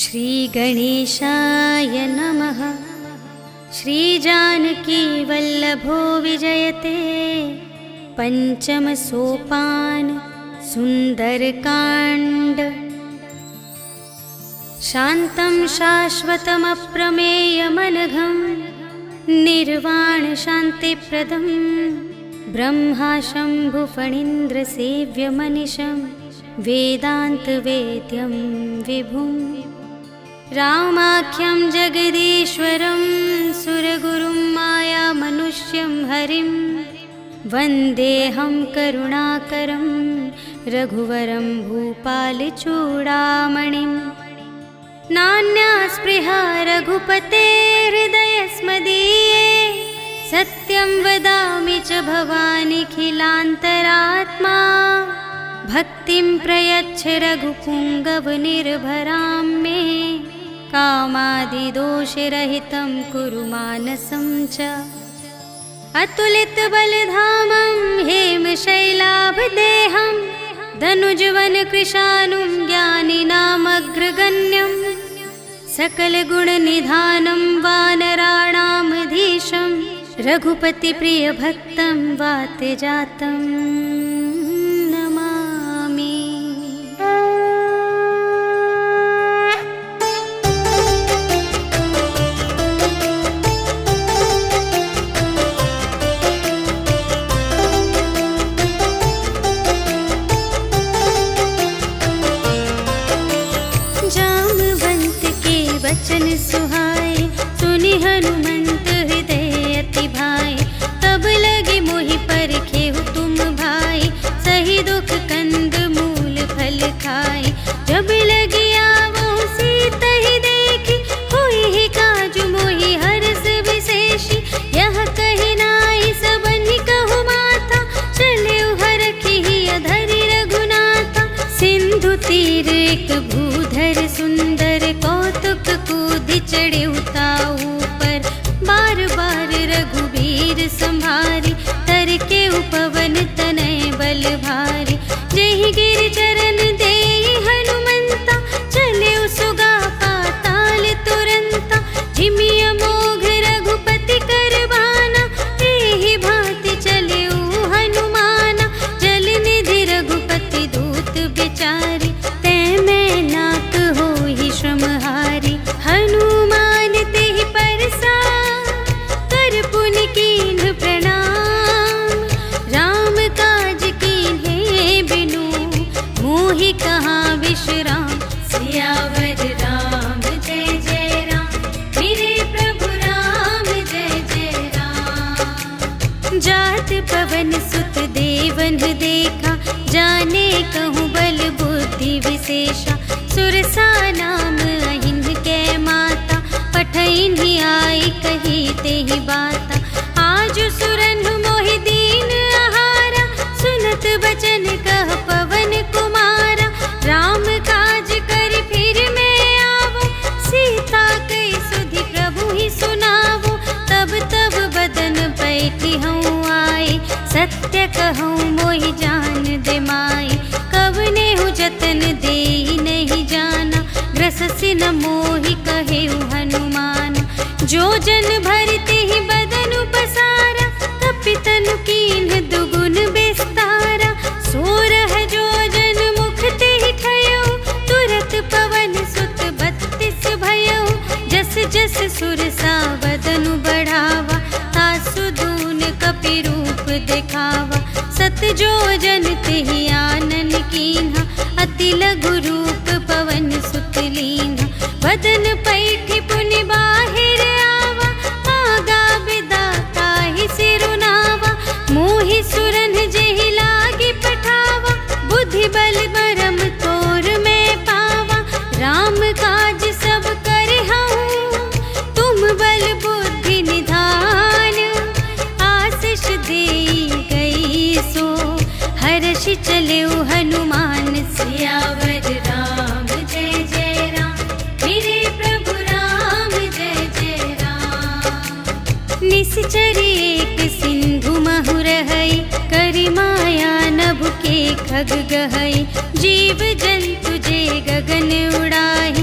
श्रीगणेशाय नमः। श्रीजानकीवल्लभो विजयते पंचमसोपान सुन्दरकाण्ड। शान्तं शाश्वतमप्रमेयमनघं निर्वाणशान्तिप्रदं ब्रह्मा शम्भुफणीन्द्रसेव्यमनिशं वेदान्तवेद्यं विभुं। रामाख्यं जगदीश्वरं सुरगुरुं मायामनुष्यं हरिं वन्देऽहं करुणाकरं रघुवरं भूपालचूडामणिं। नान्या स्पृहा रघुपते हृदयस्मदीये सत्यं वदामि च भवानिखिलान्तरात्मा। भक्तिं प्रयच्छ रघुपुङ्गवनिर्भरां मे कामादिदोषरहितं कुरु मानसं च। अतुलितबलधामं हेमशैलाभदेहं धनुजवनकृशानुं ज्ञानिनामग्रगण्यं सकलगुणनिधानं वानराणामधीशं रघुपतिप्रियभक्तं वातजातं नमामि। जामवंत के वचन सुहाए सुनि हनुमंत हृदय अति भाए। तब लगे मोहि परखेहु तुम भाई सही दुख कंद मूल फल खाए। जब लगे आवो सीत ही देखी होई ही काजु मोहि हरस विशेषी। यह कही नाई सबनि कहु माता चले हरखी अधरि रघुनाथा। सिंधु तीर एक भूधर सुंदर कौतुक कूदि चढ़े उताऊ पर। बार बार रघुबीर संभारी तर के उपवन तनय बल भारी। जेहि गिर चरण देहि हनुमंता चले सुगा पाताल तुरंता। जिमि अमोघ रघुपति करबाना एहि भांति चले हनुमाना। जल निधि रघुपति दूत बिचारी तै मैं नाक होहि श्रमहारी। हनुमान तेहि परसा कर पुनि कीन्ह प्रणाम। राम काज कीन्हे बिनु मोहि कहाँ विश्राम। सियावर राम जय जय राम मेरे प्रभु राम जय जय राम। जात पवन सुत देवन देखा जाने कहूँ बल बुद्धि विशेषा। सुरसा नाम अहिन कै माता पठइन आई कही तेहि बाता। आज सुरन मोहि दीन आहारा सुनत बचन कह पवन कुमारा। राम काज करि फिर मैं आवो सीता कई सुधि प्रभु ही सुनावो। तब तब बदन पैठी हूँ आए सत्य कहूँ मोहि जान दे माई। कवने हूँ जतन देहि नहीं जाना ग्रससि न मोहि कहेउ हनुमान। जो जन भरते ही बदन पसारा कपितनु कीन्ह दुगुन विस्तारा। सोरह जो जन मुख ते ही ठयउ तुरत पवन सुत 32 भयउ। जस जस सुरसा बदनु बढ़ावा तासु दून कपि रूप दिखावा। सत जो जन तेहि आनन कीन्हा अति लघु रूप पवन सुत लीन्हा। बदन पैठी पुनि बाहिर आवा आगा विदाता ही सिरुनावा। मोहि सुरन जेहि लागी पठावा बुद्धि बल बरम तोर मैं पावा। राम काज सब करहूँ तुम बल बुद्धि निधान। आशीष देई गई सो हर्षि चले हनुमान। सियावर राम जय जय राम मेरे प्रभु राम जय जय राम। निश्चरी एक सिंधु महु रहई करि माया नभ के खग गहई। जीव जंतु जे गगन उड़ाई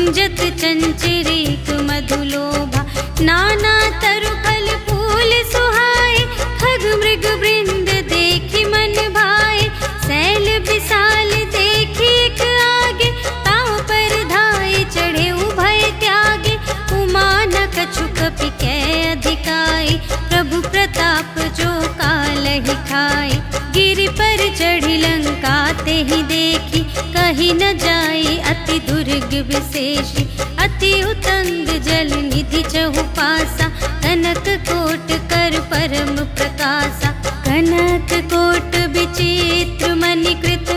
गुंजत चंचरीक मधुलोभा। नाना तरु फल फूल सुहाए, खग मृग वृंद देखी मन भाए। सैल विशाल देखी एक आगे, ताव पर धाये चढ़े उभय त्यागे। उमा न कछु कपि कै अधिकाई, प्रभु प्रताप जो कालहि खाए। गिरि पर चढ़ी लंका ते ही देखी, कही न जाई अति दुर्ग विशेषी। अति उतंग जल निधि चहुपासा, कनक कोट कर परम प्रकाशा। कनक कोट विचित्र मणिकृत,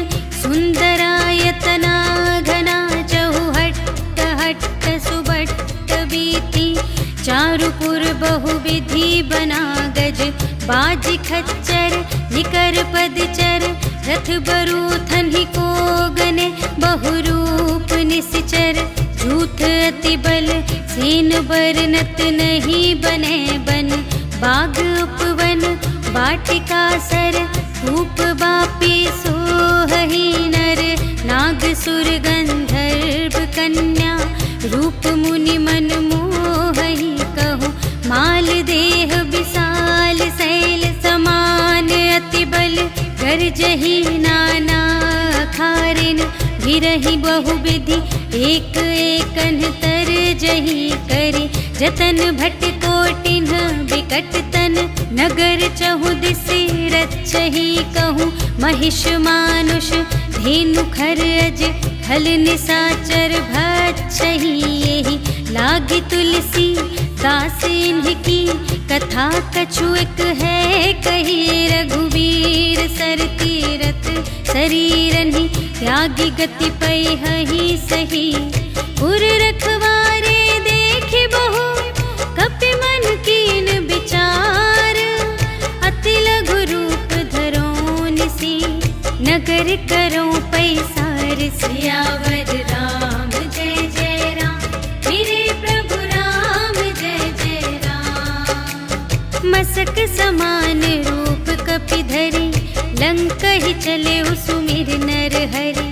सुंदरायतना घना। चहुहट्ट हट्ट सुबट्ट बीती, चारुपुर बहुविधि बना गज। बाजी खच्चर निकर पदचर, रथ बरूथन ही को गने। बहुरूप निश्चर झूठ अति बल, सेन बरनत नहीं बने बन। बाग उपवन वाटिका सर, धूप बापी सोहहि नर। नाग सुर गंधर्व कन्या, रूप मुनि मन मोहहि कहूँ। माल देह विशाल शैल समान, अति बल गरजहि नाना खारिन। गिरहि बहुविधि एक एकन तरजहि करि। जतन भट कोटिन्ह विकट तन, नगर चहुदिसि रचहि कहूँ। महिष मानुष धेनु खर अज, खल निसाचर भक्षहि एहि। लागी तुलसी दास इनकी, कथा कछु एक है कही। रघुवीर सर तीरथ शरीरहि, त्यागी गति पैहि सही। पुर रखवारे देखि बहु, कपि मन कीन विचार। अति लघु रूप धरो निसी, नगर करो पैसार। सियावर राम जय जय राम, मेरे प्रभु राम जय जय राम। मसक समान रूप कपि धरि, लंकहि चले सुमिर नर हरि।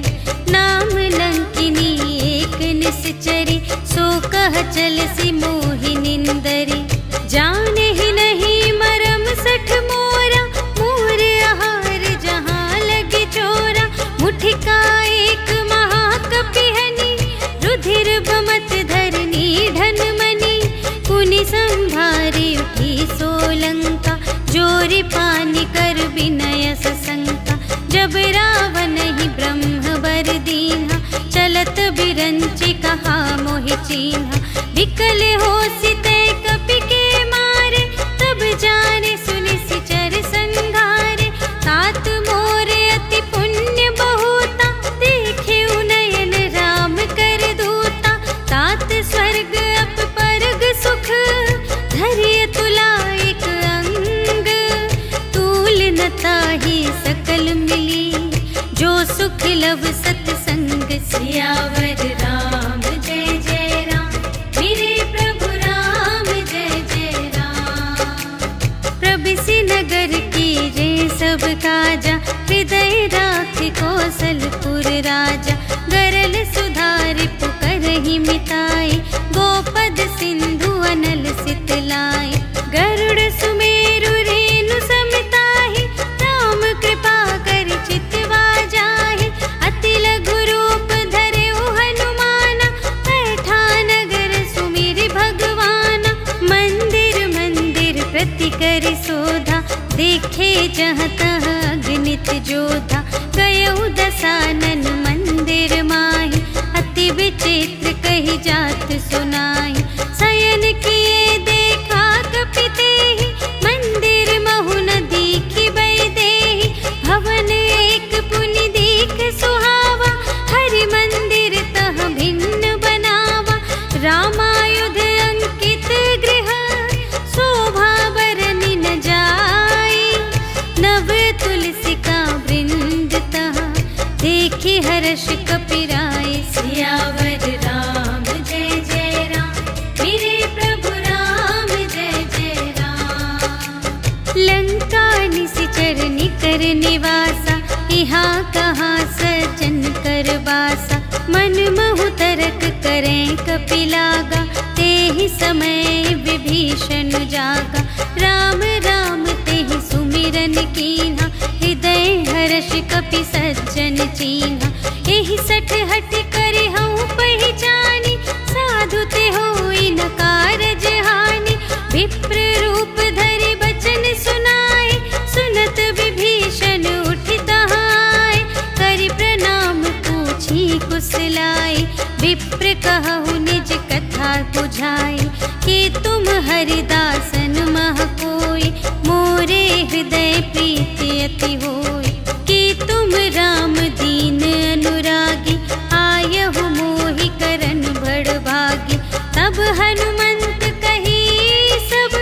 नाम लंकिनी एक निश्चरी, सो कह चलसि मोहि निंदरी। जाने ही नहीं मरम सठ मोरा, मोर आहार जहाँ लगी चोरा। मुठिका एक महाकपिहनि, रुधिर बमत धरनी ढन मनि। कुनि संभारी उठी सोलंका, जोरी पानी कर विनय सशंका। जब रावण ही ब्रह्म वर दीन्हा, चलत बिरंचि कहा मोहि चीन्हा। विकल होसि तै कपि के मारे, तब जाने सुनि सिचर संघारे। तात मोरे अति पुण्य बहुता, देखे उनयन राम कर दूता। तात स्वर्ग अप परग सुख, धरिय तुला एक अंग। तूल न ताहि सकल मिली, जो सुख लव सतसंग। सियावर राम जय जय राम, मेरे प्रभु राम जय जय राम। प्रबिसि नगर की रे सब काजा, हृदय राखि कौशलपुर राजा। गरल सुधारि पुकारहि मिताई, गोपद सिंधु अनल सितलाई। गरुड़ सुमेरु रेणु समिताहि, राम कृपा कर चितवा जाहि। अति लघु रूप धरेउ हनुमाना, बैठा नगर सुमिरि भगवाना। मंदिर मंदिर प्रति करि शोधा, देखे जहाँ तहाँ अगणित जोधा। गयउ दसानन मंदिर माहि, अति विचित्र कही जात सुनाई। शयन किए देखा कपि तेहि, मंदिर महु न दीखि बै देहि। भवन एक पुनि दीख सुहावा, हरि मंदिर तह भिन्न बनावा। रामायुध अंकित गृह, शोभा बरनि न जाई। नव तुलसिका वृंद तह, देखि हर्ष कपिराई। सियावर राम जय जय राम, मेरे प्रभु राम कपि लागा, तेहि समय विभीषण जागा। राम राम तेहि सुमिरन कीन्हा, हृदय हर्ष कपि सज्जन चीन्हा। एहि सठ हठ करि हऊँ पहिचानी, साधु ते होई न कारज हानि। विप्र रूप धरि बचन सुनाए, सुनत विभीषण उठि तहाय। करि प्रणाम पूछी कुशलाए, विप्र कहु निज कथा बुझाए। कि तुम हरिदासन मह कोई, मोरे हृदय प्रीति अति होई। कि तुम राम दीन अनुरागी, आयहु मोहि करन बड़ भागी। तब हनुमंत कही सब,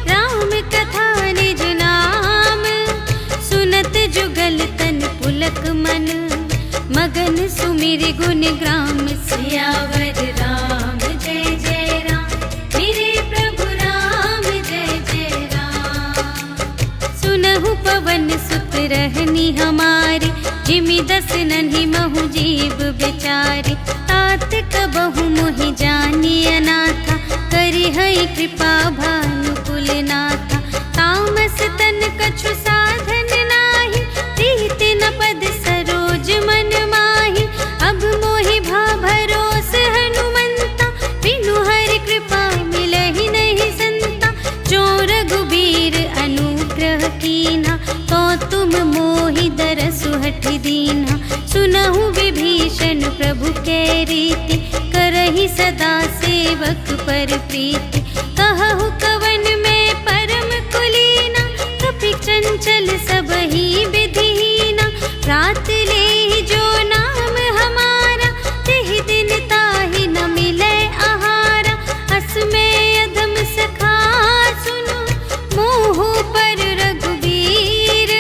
राम कथा निज नाम। सुनत जुगल तन पुलक मन, मगन सुमिर गुण ग्राम। सियावर राम जय जय राम, मेरे प्रभु राम जय जय राम। सुनहु पवन सुत रहनी हमारी, जिमि दस नन्हि महु जीव बेचारी। तात कबहु मोहि जानी अनाथा, करि हई कृपा भानुकुल नाथा। तामस तन कछु साधन नाही, प्रीति न पद सरोज मन माही। अब मोहि भा भरोस हनुमंता, बिनु हरि कृपा मिलहि नहीं संता। जो रघुबीर अनुग्रह कीन्हा, तो तुम मोहि दरसु हठि दीन्हा। सुनहु विभीषण प्रभु कै रीति, करहि सदा सेवक पर प्रीति। कहु कवन में परम कुलीना, कपि चंचल सबहि विधिहीना। रात लेहि जो नाम हमारा, तेहि दिन ताहि न मिलै आहारा। अस में अधम सखा सुनो, मोहु पर रघुबीर।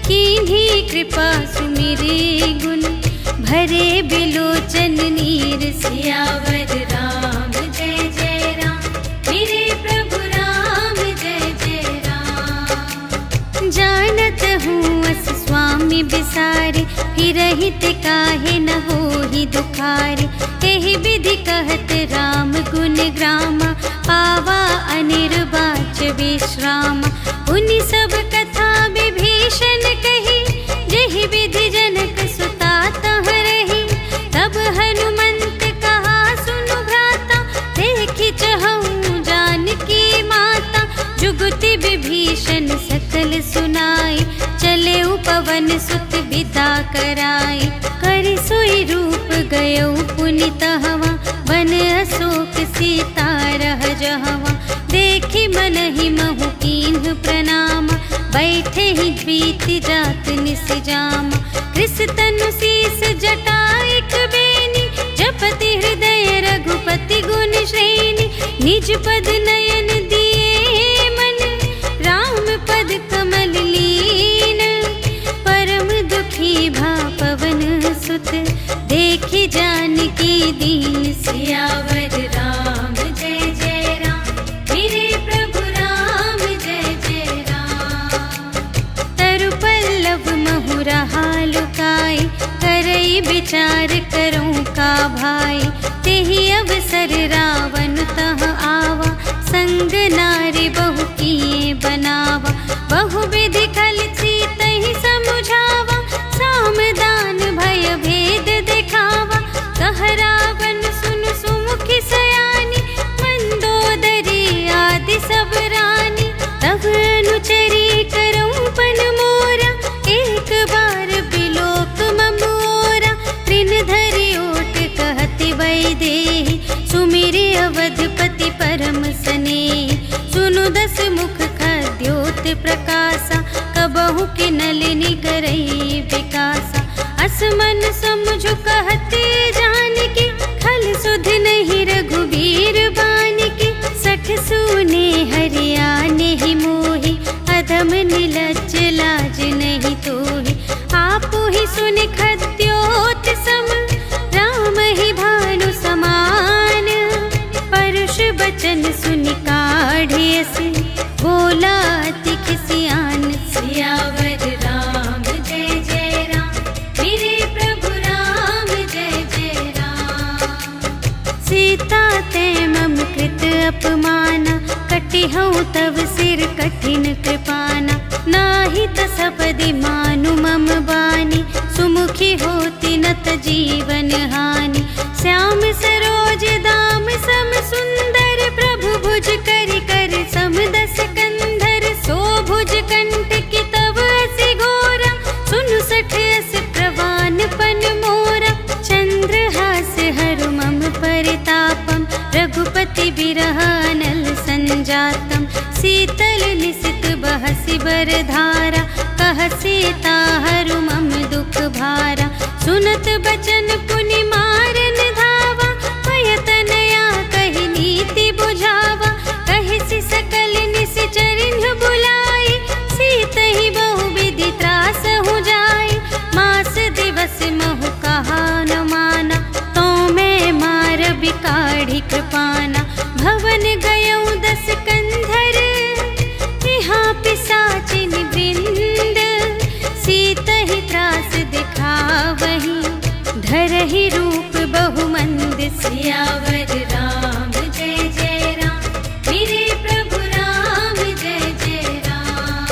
कीन्ही कृपा सुमिरि गुण, भरे बिलोचन नीर। सियावर राम जय जय राम, मेरे प्रभु राम जय जय राम। जानत हूँ अस स्वामी बिसारे, फिरहि ते काहे न होहि दुखारे। एहि विधि कहत राम गुण ग्रामा, पावा अनिर्वाच विश्रामा। उनि सब कथा विभीषण कही, जेहि विधि जनक सुता तह रही। तब हनुमंत कहा सुनु भ्राता, देखि चहऊँ जानकी माता। जुगति विभीषण सकल सुनाई, चले पवन सुत विदा कराई। करि सोई रूप गयौ पुनि तहवा, बन अशोक सीता रह जहवा। देखि मनहि महु कीन्ह प्रणामा, बैठे ही बीति जात निस जामा। कृस तनु शीस जटाइक बेनी, जपति हृदय रघुपति गुण श्रेणी। निज पद नयन दिए मन, राम पद कमल लीन। परम दुखी भा पवन सुत, देखि जानकी दीन। सियावर राम जय जय राम, मेरे प्रभु राम जय जय राम। तरु पल्लव महु रहा लुकाई, करई विचार करूँ का भाई। तेहि अवसर रावण तह आवा, संग नारी बहु किए बनावा। बहु विधि खल सीतहि समुझावा, सामदान भय भेद दिखावा। कह रावण सुनु सुमुखि सयानी, मंदोदरी आदि सब रानी। तब अनुचरी करऊँ पन मोरा, एक बार बिलोक ममोरा। तृण धरि ओट कहति वैदेही, सुमिरि अवधपति परम स्नेही। सुनु दस मुख खद्योत प्रकाशा, कबहु कि नलिनी करई विकासा। असमन समझु कहते जानकी, खल सुध नहीं रघुबीर बानिकी। सठ सुने हरियाने ही मोहि, अधम निलज्ज लाज नहीं तोहि। आपु ही सुनि खद्योत सम, राम ही भानु समान। परुष बचन सुनि काढ़िय से, बोला अति खिसियान। सियावर राम जय जय राम, मेरे प्रभु राम जय जय राम। सीता ते मम कृत अपमाना, कटिहउँ तव सिर कठिन कृपाना। नाही त सपदि मानु मम बानी, सुमुखी होती न त जीवन हानि। श्याम सरोज दाम सम सुंदर, प्रभु भुज करि कर सम दस कंधर। सो भुज कंठ की तव असि घोरा, सुनु सठ अस प्रवान पन मोरा। चंद्रहास हरु मम परितापम, रघुपति बिरह अनल संजातम। शीतल निसित बहसि बरधारा, कहसि ताहरु मम दुख भारा। सुनत बचन पुनि मारन धावा, पयतनया कहि नीति बुझावा। कहिसि सकल निश्चरिन बुलाई, सीतहि बहु विधि त्रासहु जाई। मास दिवस महु कहा न माना, तो मैं मार बिकाढ़ी कृपाना। भवन गयउँ दस कंधर, यहाँ पिशाचिन वृंद। सीतहि त्रास दिखावही, धरहि रूप बहुमंद। सियावर राम जय जय राम, मेरे प्रभु राम जय जय राम।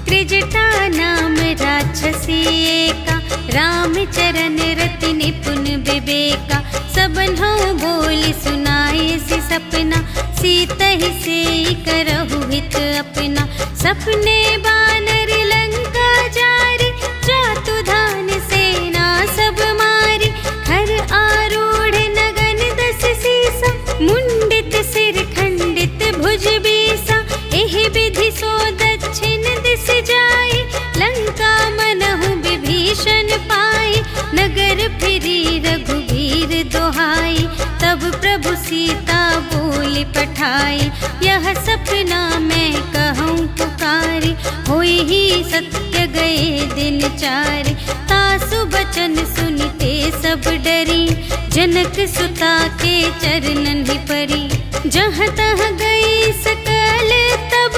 त्रिजटा नाम राक्षसी एका, रामचरण रति निपुण विवेका। सबन्हु बोली सुनाए सि सपना, सीतहि सेई करहु हित अपना। सपने बानर लंका जारी, जातु धान सेना सब मारी। खर आरूढ़ नगन दस सीसा, मुंडित सिर खंडित भुज बीसा। एहि विधि सो दक्षिण दिस जाई, लंका मनहु विभीषण पाई। नगर फिरी रघुबीर दोहाई, तब प्रभु सीता बोली पठाई। यह सपना मैं कहूँ पुकारी, होई ही सत्य गए दिन चारि। तासु बचन सुनिते सब डरी, जनक सुता के चरणन ही परी। जहाँ तहाँ गई सकल तब,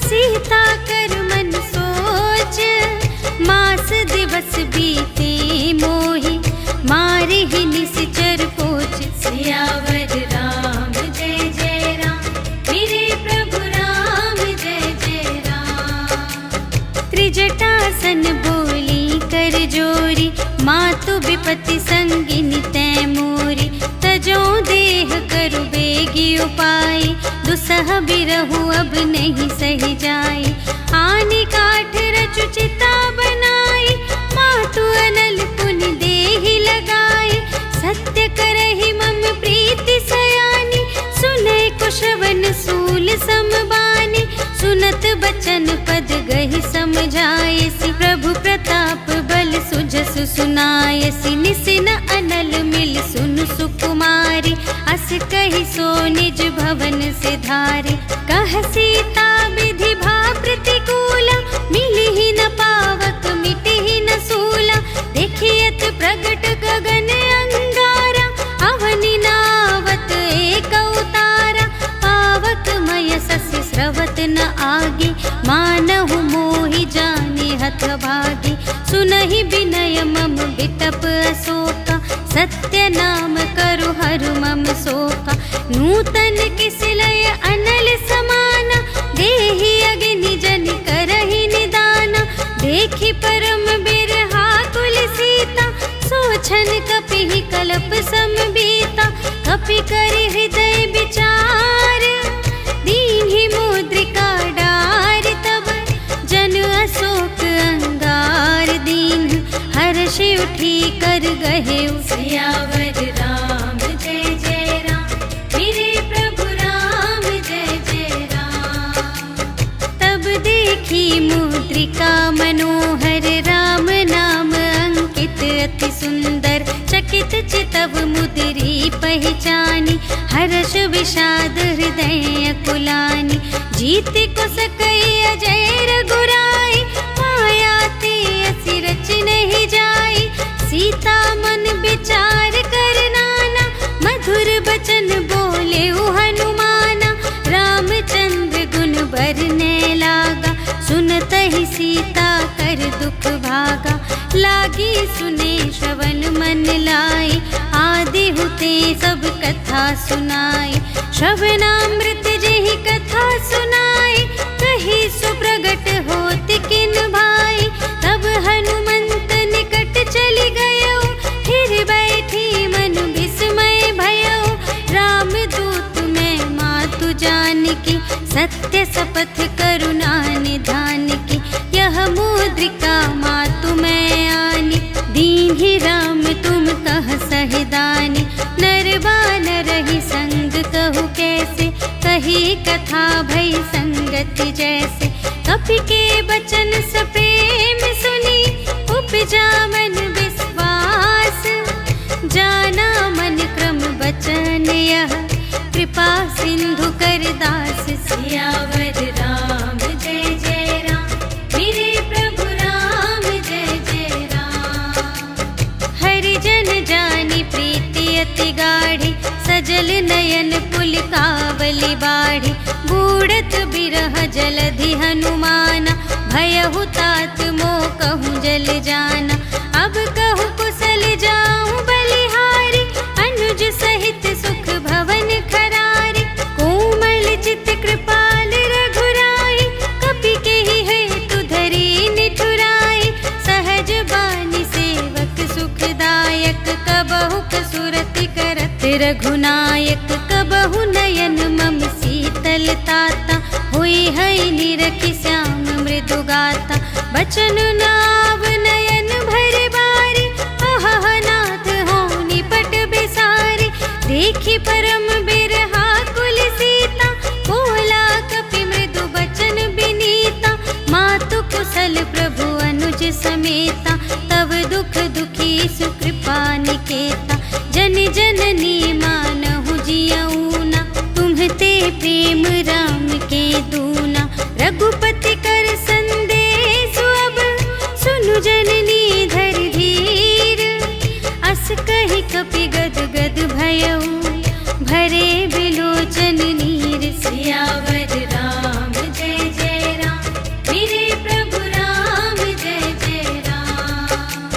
सीता कर मन सोच। मास दिवस बीते मोहि, मारे ही निश्चर पोच। सियावर राम जय जय राम, मेरे प्रभु राम जय जय राम। त्रिजटासन बोली कर जोरी, मातु विपति संगिनी तै मोरी। तजो देह करु बेगी उपाय, दुसह बिरहु अब नहीं सही जाई। आनि काठ रचु चिता बनाई, मातु अनल पुनि देहि लगाई। सत्य करहि मम प्रीति सयानी, सुनै कुशवन सूल समबानी। सुनत बचन पद गहि समझायसि, प्रभु प्रताप बल सुजसु सुनायसि। निसिन अनल मिल सुनु सुकुमारी, अस कहि सो निज भवन सिधारी। कह सीता विधि भा प्रतिकूला, मिलिहि न पावक मिटिहि न सूला। देखियत प्रगट गगन अंगारा, अवनि नावत एक उतारा। पावक मय ससि स्रवत न आगे, मानहु मोहि जाने हथ भागी। सुनहि विनय मम बिटप अशोका, सत्य नाम करु हरु मम शोका। नूतन किसलय अनल समाना, देहि अग्नि जनि करहि निदाना। देखि परम बिरहा कुल सीता, सोछन कपिहि कलप समबीता। कपि करि हृदय विचार, दीन्हि मुद्रिका डारि। तब जन अशोक अंगार दीन, हर्षि उठी कर गहेउ। सियावर राम जय जय राम, मेरे प्रभु राम जय जय राम। तब देखी मुद्रिका मनोहर, राम नाम अंकित अति सुंदर। चकित चितव मुद्री पहचानी, हर्ष विषाद हृदय कुलानी। जीत को सकई अजय रघुराई, माया ते असि रच नहीं जाई। सीता मन विचार कर नाना, मधुर बचन बोले हनुमाना। रामचंद्र गुण बरने लागा, सुनतहि सीता कर दुख भागा। लागी सुने श्रवण मन लाई, आदि हुते सब कथा सुनाई। श्रवणामृत जेहि कथा सुनाई, कही सुप्रगट होत किन भाई। तब हनुमंत निकट चली गयो, फिर बैठी मन विस्मय भयो। राम दूत मैं मातु जानकी, सत्य शपथ करुणा निधान की। यह मुद्रिका मातु मैं आनी, दीन्हि राम तुम कह सहिदानी। नर बानर ही संग कहु कैसे, कही कथा भई संगति जैसे। कपि के बचन सप्रेम सुनी, उपजा मन विश्वास। जाना मन क्रम बचन यह, कृपा सिंधु कर दास। सियावर राम जय जय राम, मेरे प्रभु राम जय जय राम। हरि जन जानी प्रीति अति गाढ़ी, सजल नयन पुलकावली बाढ़ी। बूढ़त बिरह जलधि हनुमाना, भयहु तात मोह कहूँ जल जाना। अब कहूँ कुशल जाऊँ बलिहारी, अनुज सहित सुख भवन खरारी। कोमल चित कृपाल रघुराई, कपि केहि हेतु धरी निठुराई। सहज बानी सेवक सुखदायक, कबहु सुरति करत रघुनायक। कबहु नयन मम शीतल ताता, हुई है निरखि श्याम मृदु गाता। बचन नाव नयन भर बारी, अहह नाथ हो निपट बिसारी। देखी परम बिरहा कुल सीता, बोला कपि मृदु बचन बिनीता। मातु कुशल प्रभु अनुज समेता, तब दुख दुखी सुकृपा निकेता। जन जननी मानहु जियऊना, तुम्हते प्रेम राम के दूना। रघुपति कर संदेश अब, सुनु जननी धर धीर। अस कहि कपि गद गद भयऊ, भरे बिलोचन नीर। सियावर राम जय जय राम, मेरे प्रभु राम जय जय राम।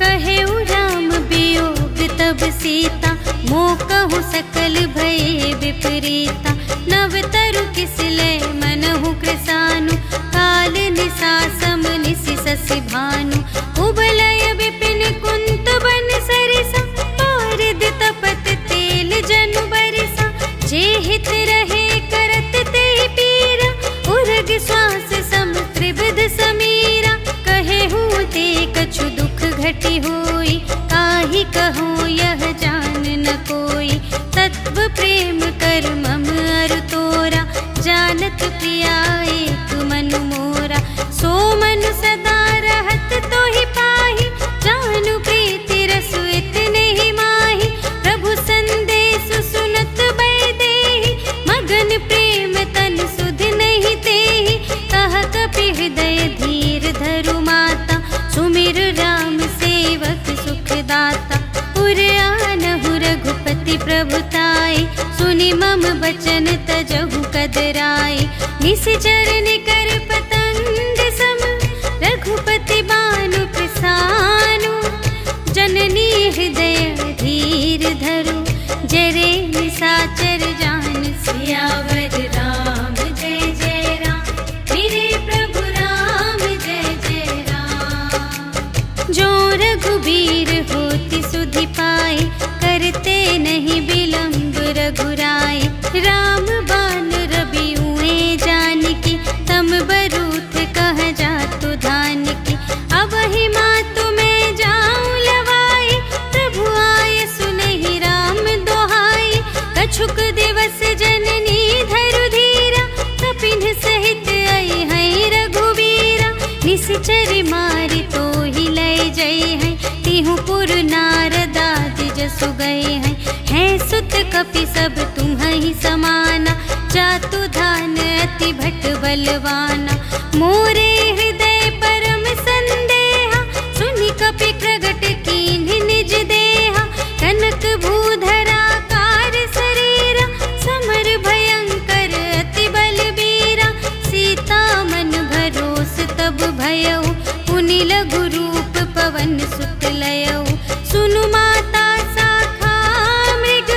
कहेउ राम वियोग तब सीता, मोह कहूँ सकल भये विपरीता। नव तरु किसलय मनहु कृसानु, काल निसा सम निसि शशि भानु। उबलय विपिन कुंत बन सरिसा, पारद तपत तेल जनु बरिसा। जे हित रहे करत ते पीरा, उरग श्वास सम त्रिविध समीरा। कहेहु ते कछु दुख घटी होई, काहि कहूँ यह जान न कोई। तत्व प्रेम कर मम अरु तोरा, जानत प्रिया एक मनु मोरा। सो मनु सदा रहत तोहि पाहि, जानु प्रीति रसु इतने ही माहि। प्रभु संदेश सुनत बैदेहि, मगन प्रेम तन सुध नहीं तेहि। कह कपि हृदय धीर धरु माता, सुमिर राम सेवक सुखदाता। पुर आनहु रघुपति प्रभुताई, सुनि मम बचन तजहु कदराई। निश्चर निकर पतंग सम, रघुपति बानु प्रसानु। जननी हृदय धीर धरु, जरे निसाचर जान। सियावर राम जय जय राम, मेरे प्रभु राम जय जय राम। जो रघुबीर होति सुधि पाए, करते नहीं विलंब रघुराई। राम बान रवि उए जानकी, तम बरूथ कह जातु धान की। अब ही मातु मैं जाऊं लवाई, प्रभु आय सुनहि राम दोहाई। कछुक दिवस जननी धरु धीरा, कपिन सहित आई है रघुबीरा। निश्चर मारि तो ही लय जय है, तिहु पुर नारदादि जसु गए हैं। है सुत कपि सब तुम्हि समाना, जातु धान अति भट बलवाना। मोरे हृदय परम संदेहा, सुनि कपि प्रगट कीन्हि निज देहा। कनक भूधरा कार शरीरा, समर भयंकर अति बलबीरा। सीता मन भरोस तब भयऊ, पुनि लघु रूप पवन सुत लयऊ। सुनु माता शाखा मृग,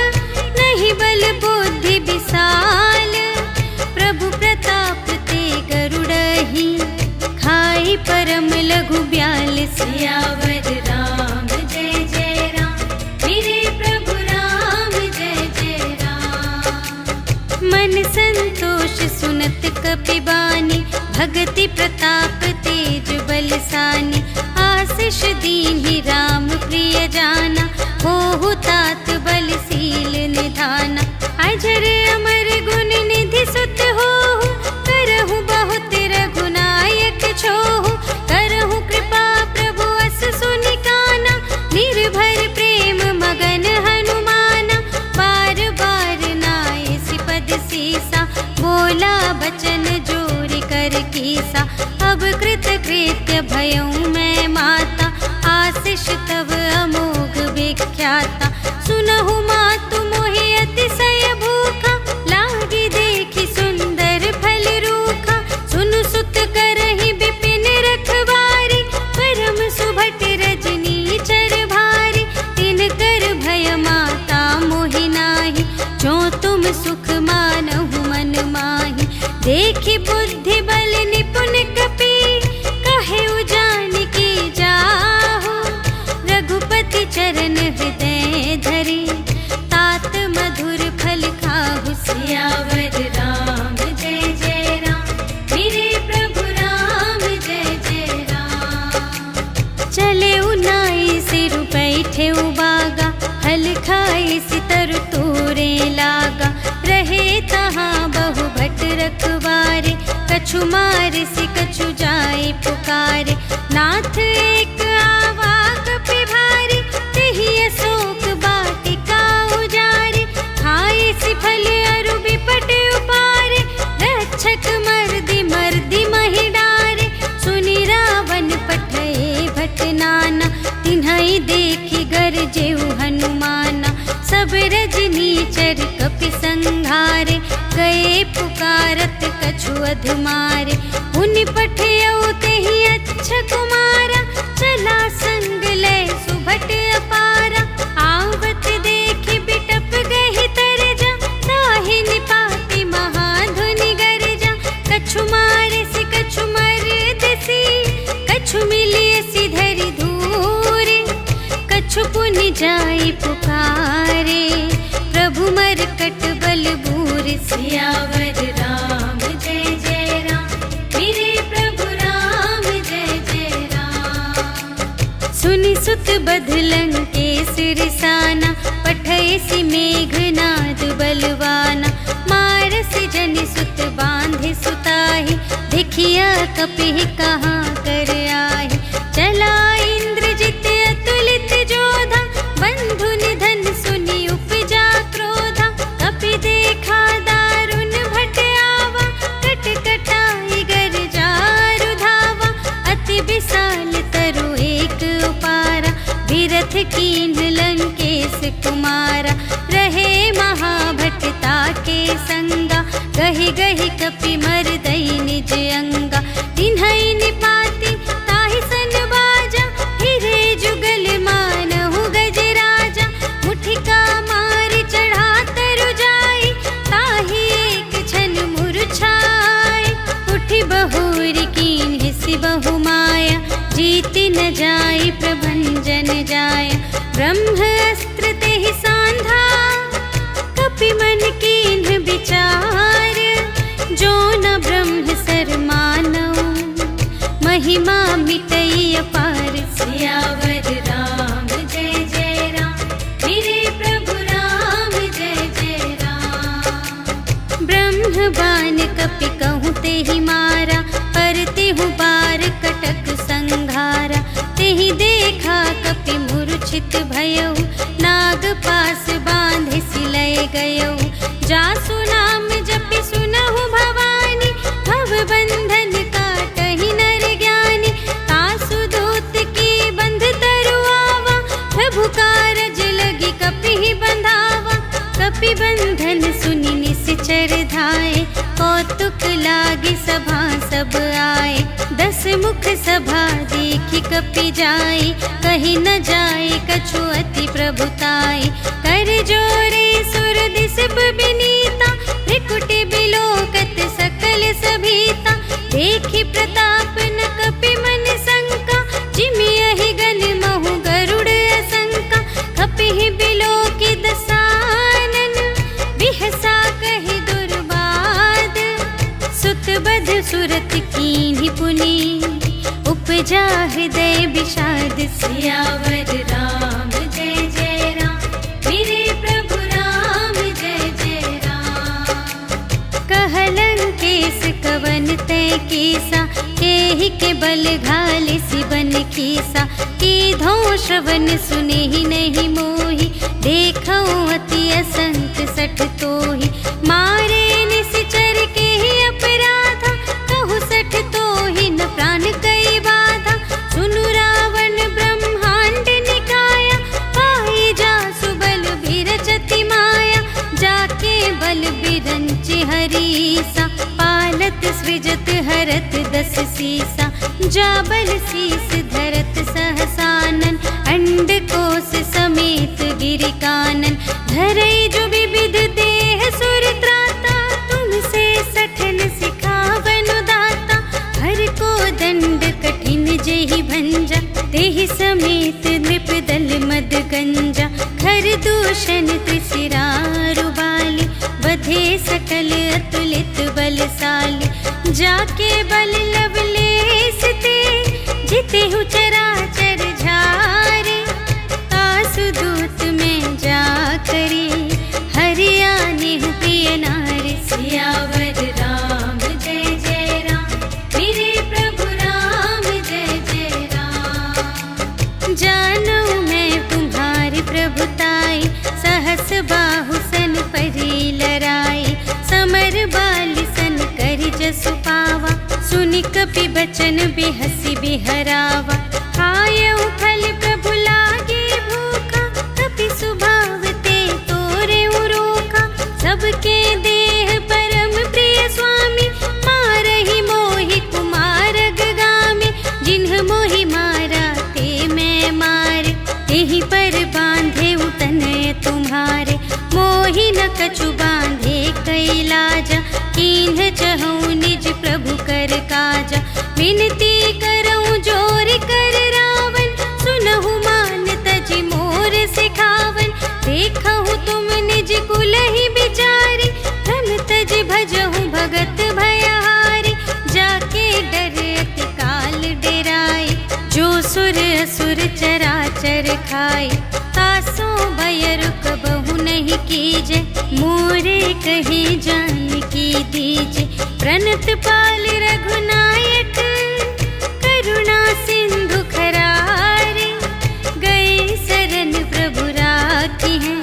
विक्रम लघु 42। सियावर राम जय जय राम, मेरे प्रभु राम जय जय राम। मन संतोष सुनत कपि बानी, भगति प्रताप तेज बलसानी। आशीष दीन्हि राम प्रिय जाना, होहु तात बलशील निधाना। अजर अमर गुण निधि सुत होहु, करहु बहुत रघुनायक छोहु। करहु कृपा प्रभु अस सुनि काना, निर्भर प्रेम मगन हनुमाना। बार बार नाय सिपद सीसा, बोला बचन जोरि कर कीसा। अब कृत कृत्य भयउ मैं माता, आशीष तव अमोघ विख्याता। सुनहु मातु मोहि अतिशय भूखा, लागी देखि सुंदर फल रूखा। सुनु सुत करहि विपिन रखवारी, परम सुभट रजनी चर भारी। तिनकर भय माता मोहि नाही, जो तुम सुख मानहु मन माही। देखि बुद्धि बल निपुण कपि, कहेउ जानकी जाहु। रघुपति चरण हृदय धरे, तात मधुर फल खाहु। सियावर राम जय जय राम, मेरे प्रभु राम जय जय राम। चले नाई सिर बैठे बागा, हल खाए सितर तोरे लागा। रहे तहाँ बहु भट रखवारे, कछु मारे सि कछु जाए पुकारे। नाथ एक आवा कपि भारी, तेहि अशोक वाटिका उजारे। खाए सि फल अरु बिपट उपारे, रक्षक मर्दि मर्दि महि डारे। सुनि रावण पठए भट नाना, तिन्हइ देखि गरजेउ हनुमाना। सब रजनीचर कपि संघारे, गए पुकारत कछु अधमारे। उनि पठियउ तेहि अच्छा कुमारा, चला संग लय सुभट अपारा। आवत देखि बिटप गहि तरजा, ताहि निपाति महाधुनि गरजा। कछु मारे सि कछु मरदसि, कछु मिलिय सि धरि धूरे। कछु पुनि जाई पुकारे, प्रभु मरकट बल बूरे। सियावर राम जय जय राम, मेरे प्रभु राम जय जय राम। सुनि सुत बध लंकेश रिसाना, पठय सि मेघनाद बलवाना। मारसि जनि सुत बांधे सुताहि, देखिया कपिहि कहाँ कर आहि। चला इंद्रजित अतुलित जोधा, बंधु निधन सुनि उपजा क्रोधा। कपि देखा दारुण भट आवा, कट कटाई गर जारु धावा। अति विशाल तरु एक उपारा, विरथ कीन्ह लंकेश कुमारा। रहे महाभटता के संगा, गहि गहि कपि मरदई निज अंगा। तिन्हइ निपाति ताहि सन बाजा, हिरे जुगल मानहु गजराजा। मुठिका मारि चढ़ा तरु जाई, ताहि एक क्षण मुरझाई। उठि बहुरि कीन्ह सि बहु माया, जीति न जाई प्रभंजन जाया। ब्रह्मास्त्र तेहि सांधा, कपि मन कीन्ह विचार। जो न ब्रह्म सर मानऊ, महिमा मिटई अपार। सियावर राम जय जय राम, मेरे प्रभु राम जय जय राम। ब्रह्म बाण कपि कहूँ तेहि मारा, पर तेहु बार कटक संघारा। तेहि देखा कपि मूर्छित भयउ, नाग पास बांधे सिलय गयउ। जासु नाम जपि सुनहु भवानी, भव बंधन काटहि नर ज्ञानी। तासु दूत की बंध तरु आवा, प्रभु कारज लगी कपिहि बंधावा। कपि बंधन सुनि निश्चर धाये, कौतुक लागी सभा सब आए। 10 मुख सभा देखि कपि जाई, कहि न जाए कछु अति प्रभुताई। कर जोरे सुर दिस बिनीता, त्रिकुटि बिलोकत सकल सभीता। देखि प्रताप न कपि मन सा, सिद्ध सुरत कीन्ही पुनि उपजा हृदय विषाद सियावर राम जय जय राम मेरे प्रभु राम जय जय राम। कहलन केस कवन तय कीसा केहि के बल घाले सिबन कीसा कीधो श्रवण सुने ही नहीं मोहि देखो अति असंख सठ तोहि मारे निश्चर के ही अपराधा कहु सठ तोहि न प्राण कई बाधा सुनु रावण ब्रह्मांड निकाया पाई जा सुबल बिरचति माया जाके बल बिरंच हरीसा पालत सृजत हरत दस सीसा जाबल शीस धरत सहसानन अंड कोश समेत गिरि कानन धरई जो विविध देह सुर त्राता तुमसे सठन सिखावन दाता हर को दंड कठिन जेहि भंजा तेहि समेत नृप दल मद गंजा खर दूषण त्रिशिरारु बाली बधे सकल अतुलित बलशाली जाके बल लवलेस ते जितेहु चराचर झारे तासु दूत में जा करी हरियाणे प्रिय नारी सियावर राम जय जय राम मेरे प्रभु राम जय जय राम। जानो मैं तुम्हारी प्रभुताई सहस बाहु सन परी लराई समर बाली सन करि जसु पावा सुनि कपि बचन बेहसी बिहरावा खायउ फल प्रभु लागे भूखा कपि सुभाव ते तोरे उरोखा सबके देह परम प्रिय स्वामी मारहि मोहि कुमार गामी जिन्ह मोहि मारा ते मैं मारे तेहि पर बांधे तनय तुम्हारे मोहि न कछु बांधे कैलाजा कीन्ह चहु निज प्रभु कर काजा विनती करऊं जोर कर रावण सुनहु मान तजि मोर सिखावन देखहु तुम निज कुल ही बिचारी धन तजि भजहु भगत भयहारी जाके डर अति काल डेराई जो सुर असुर चराचर खाई तासो भय रुक बहु नहीं कीजे मोरे कही जान की दीजे प्रणत पाल रघुनायक करुणा सिंधु खरारे गए शरण प्रभु राखी हैं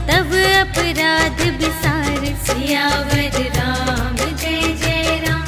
तब अपराध विसार सियावर राम जय जय राम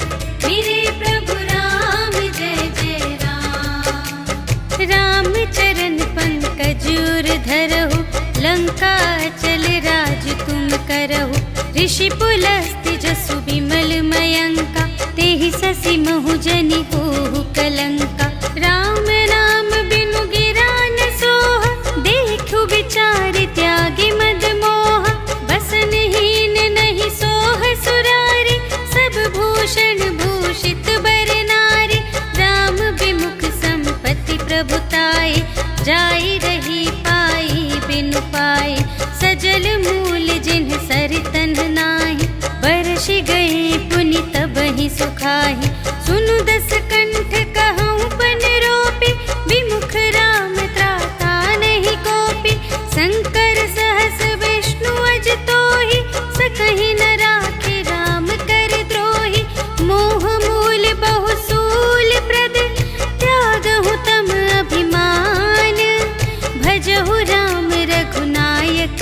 मेरे प्रभु राम जय जय राम। राम चरण पंकज उर धरहु लंका चल राज तुम करहु ऋषि पुलस्त्य जसु विमल मयंका तेहि ससि महु जनि होहु कलंका राम नाम बिनु गिरा न सोह देखु विचार त्यागी मद मोह बसनहीन नहीं सोह सुरारी सब भूषण भूषित बर नारी राम विमुख संपत्ति प्रभुताई जाई रही पाई बिनु पाई सजल मूल जिन्ह सरितन नाही बरसि गए पुनि तबहि सुखाहि सुनु दस कंठ कहूँ पन रोपी विमुख राम त्राता नहीं कोपी शंकर सहस विष्णु अज तोहि सकहि न राखे राम कर द्रोही मोह मूल बहु सूल प्रद त्यागहु तम अभिमान भजहु राम रघुनायक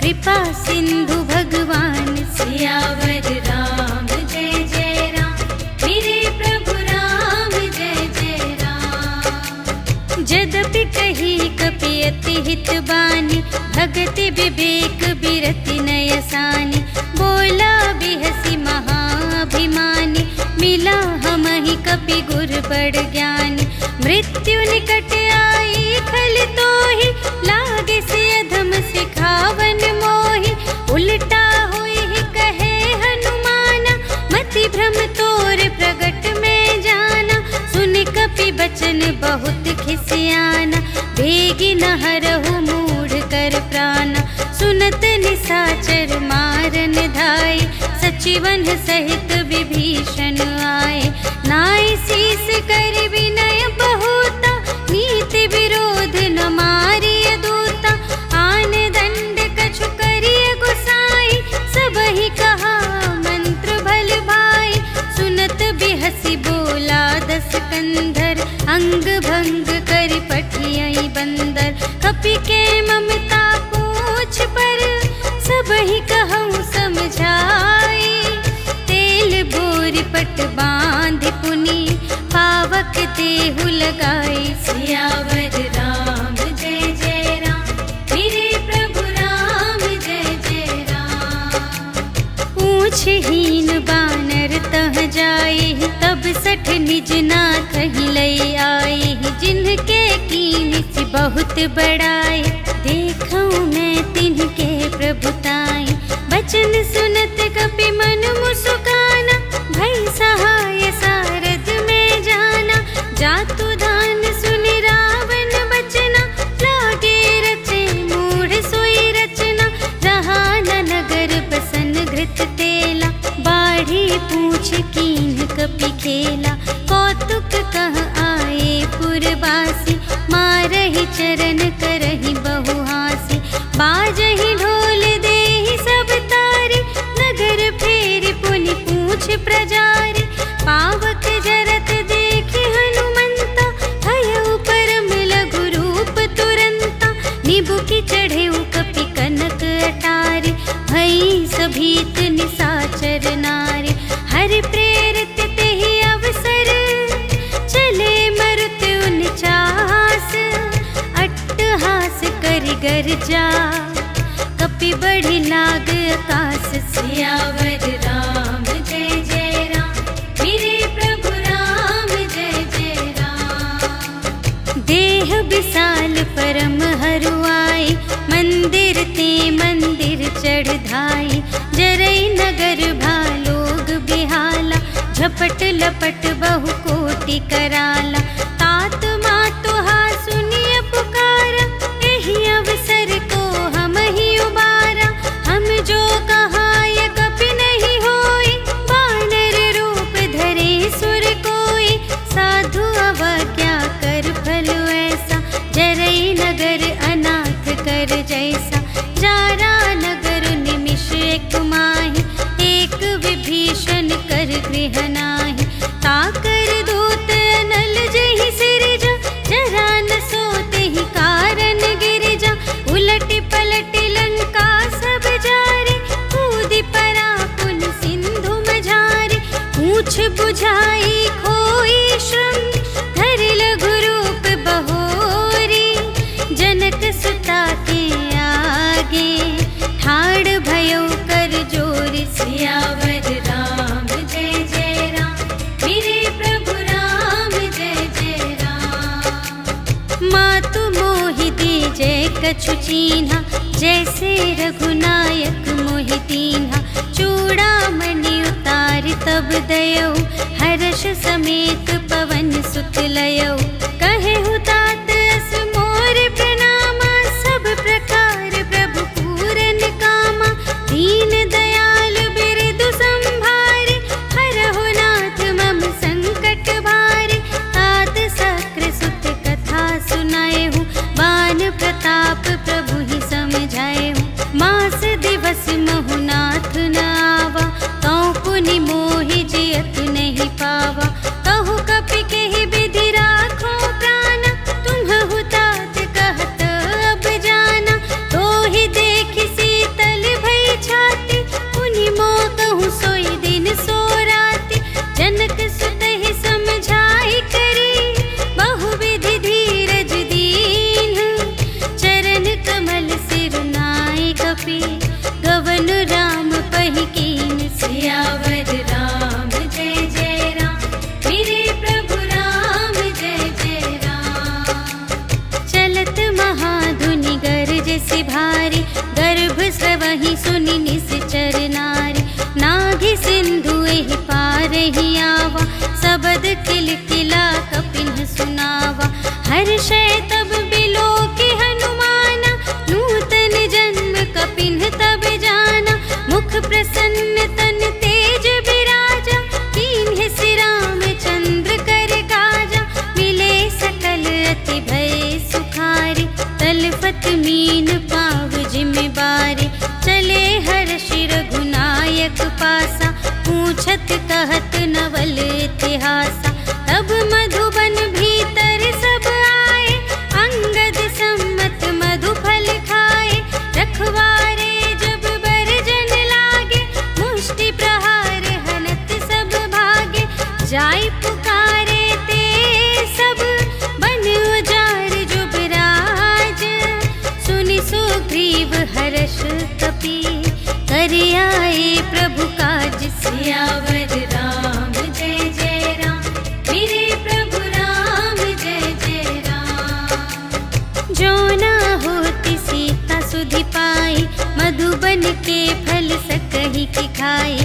कृपा सिंधु भगवान सियावर राम जय जय राम मेरे प्रभु राम जय जय राम। जदपि कही कपि अति हित बानी भगति विवेक बिरति नयसानी बोला बिहसी महाभिमानी मिला हमहि कपि गुर बड़ ज्ञानी मृत्यु निकट आई खल तोहि लागे से अधम सिखावन मोहि उल्टा हुई ही कहे हनुमाना मति भ्रम तोर प्रगट में जाना सुन कपि बचन बहुत खिसियाना भेगी न हरहु मूढ़ कर प्राणा सुनत निसाचर मारन धाई सचिवन सहित विभीषण आए, नाय शीस कर विनय बहुता, नीति विरोध न मारिय दूता। आन दंड कछु करिय गुसाई, सबहि कहा मंत्र भल भाई। सुनत बिहसी बोला दस कंधर, अंग भंग कर पठियई बंदर। कपि के ममता पूछ पर, सबहि कहूँ समझाई। तेल बोर पट बांध पुनि, पावक देहु लगाई। सियावर राम जय जय राम, मेरे प्रभु राम जय जय राम। पूछ हीन बानर तह जाए, तब सठ निज नाथ ही लई आए। जिनके कीन से बहुत बड़ाए, देखूं मैं तिनके प्रभुताई। बचन सुनत कपि मन मुस्काना, भई सहाय सारद में जाना। जातु दान सुनि रावण बचना, लागे रचे मूढ़ सोई रचना। रहा न नगर बसन घृत तेला, बाढ़ी पूछ कीन कपि खेला। कौतुक कह आए पुरवासी, मारहि चरण करहि बहु हासी। बाजहि ढोल देहि सब तारी, नगर फेरि पुनि पूछ प्रजारी। पावक जरत देखि हनुमंता, भयउ परम लघु रूप तुरंता। निबुकि चढ़ेउ कपि कनक अटारी, भई सभीत निसाचर नारी। हरि प्रेरित तेहि अवसर, चले मरुत उनचास। अट्टहास करि गर्जा, कपि बढ़ि लाग आकाश। सियावर राम जय जय राम, मेरे प्रभु राम जय जय राम। देह विशाल परम हरुआई, मंदिर ते मंदिर चढ़ धाई। जरई नगर भालोग बिहाला, झपट लपट बहु कोटि कराला। तात मातु हा सुनिय पुकारा, एहि अवसर को हम ही उबारा। हम जो कहाय कपि नहीं होई, वानर रूप धरे सुर कोई। साधु अवज्ञा कर फल ऐसा, जरई नगर अनाथ कर जैसा। जारा नगर निमिष एक माहि, एक विभीषण कर गृह नाही। ताकर दूत अनल जहि सिरजा, जरा न सोते ही कारण गिरिजा। उलटि पलटि लंका सब जारे, कूदि परा पुन सिंधु मझारे। पूछ बुझाई खोई श्रम, धरि लघु रूप बहोरी। जनक सुता के आगे, ठाड़ भयउ कर जोरि। सियावर राम जय जय राम, मेरे प्रभु राम जय जय राम। मातु मोहि दीजै कछु चीन्हा, जैसे रघुनायक मोहि दीन्हा। चूड़ामणि उतारि तब दयौ, हर्ष समेत पवन सुत लयौ। कहेहु तात अस मोर प्रणामा, सब प्रकार प्रभु पूरन कामा। दीन दयाल बिरदु संभारे, हरहु नाथ मम संकट भारे। तात सक्र सुत कथा सुनाएहु, बान प्रताप प्रभु ही समझाएहु। मास दिवस महु नाथ न आवा, तौ पुनि मोहि जियत नहीं पावा। कहु कपि केहि विधि राखो प्राण, तुम्हहु तात कहत अब जाना। तोहि देखि शीतल भई छाती, पुनि मोह कहूँ सोई दिन सो राति। जनक सुतहि समझाई करी, बहुविधि धीरज दीन्ह। चरण कमल सिर नाय कपि, गवन राम पहि कीन। सियावर राम जय जय राम, मेरे प्रभु राम जय जय राम। चलत महाधुनि गरज सि भारी, गर्भ स्रवहि सुनि निश्चर नारी। नाघि सिंधु एहि पार ही आवा, सबद किलकिला कपिन सुनावा। हर्षै तब बिलोकि हनुमाना, नूतन जन्म कपिन तब जाना। मुख प्रसन्न तन तेज बिराजा, पासा, पूछत कहत नवल इतिहासा। तब मधुबन भीतर सब आए, अंगद सम्मत मधु फल खाए। रखवारे जब बरजन लागे, मुष्टि प्रहार हनत सब भागे। जाय पुकारे ते सब, बन उजार जुबराज। सुनि सुग्रीव हर्ष कपि, कर आए प्रभु काज। सियावर राम जय जय राम, मेरे प्रभु राम जय जय राम। जो ना होती सीता सुधि पाई, मधुबन के फल सकहि की खाई।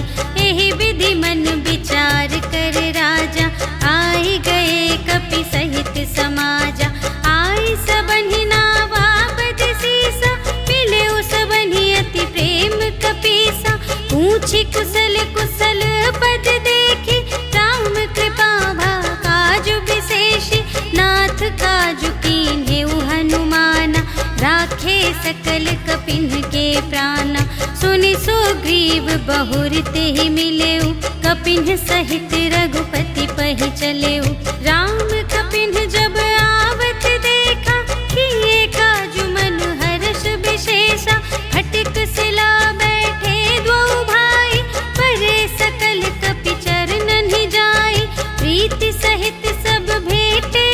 एहि विधि मन विचार कर राजा, आए गए कपि सहित समाजा। आई सबनि नावा पद सीसा, मिले सबनि अति प्रेम कपीसा। पूछी कुशल कुशल पद देखी, राम कृपा भा काजु विशेषी। नाथ काजु कीन्हेउ हनुमाना, राखे सकल कपिन के प्राणा। सुनि सुग्रीव बहुर तेहि मिलेउ, कपिन सहित रघुपति पहि चलेउ। राम कपिन जब आवत देखा, किए काजु मन हर्ष विशेषा। खटिक सिला बैठे द्वौ भाई, परे सकल कपि चरणन ही जाई। प्रीति सहित सब भेटे,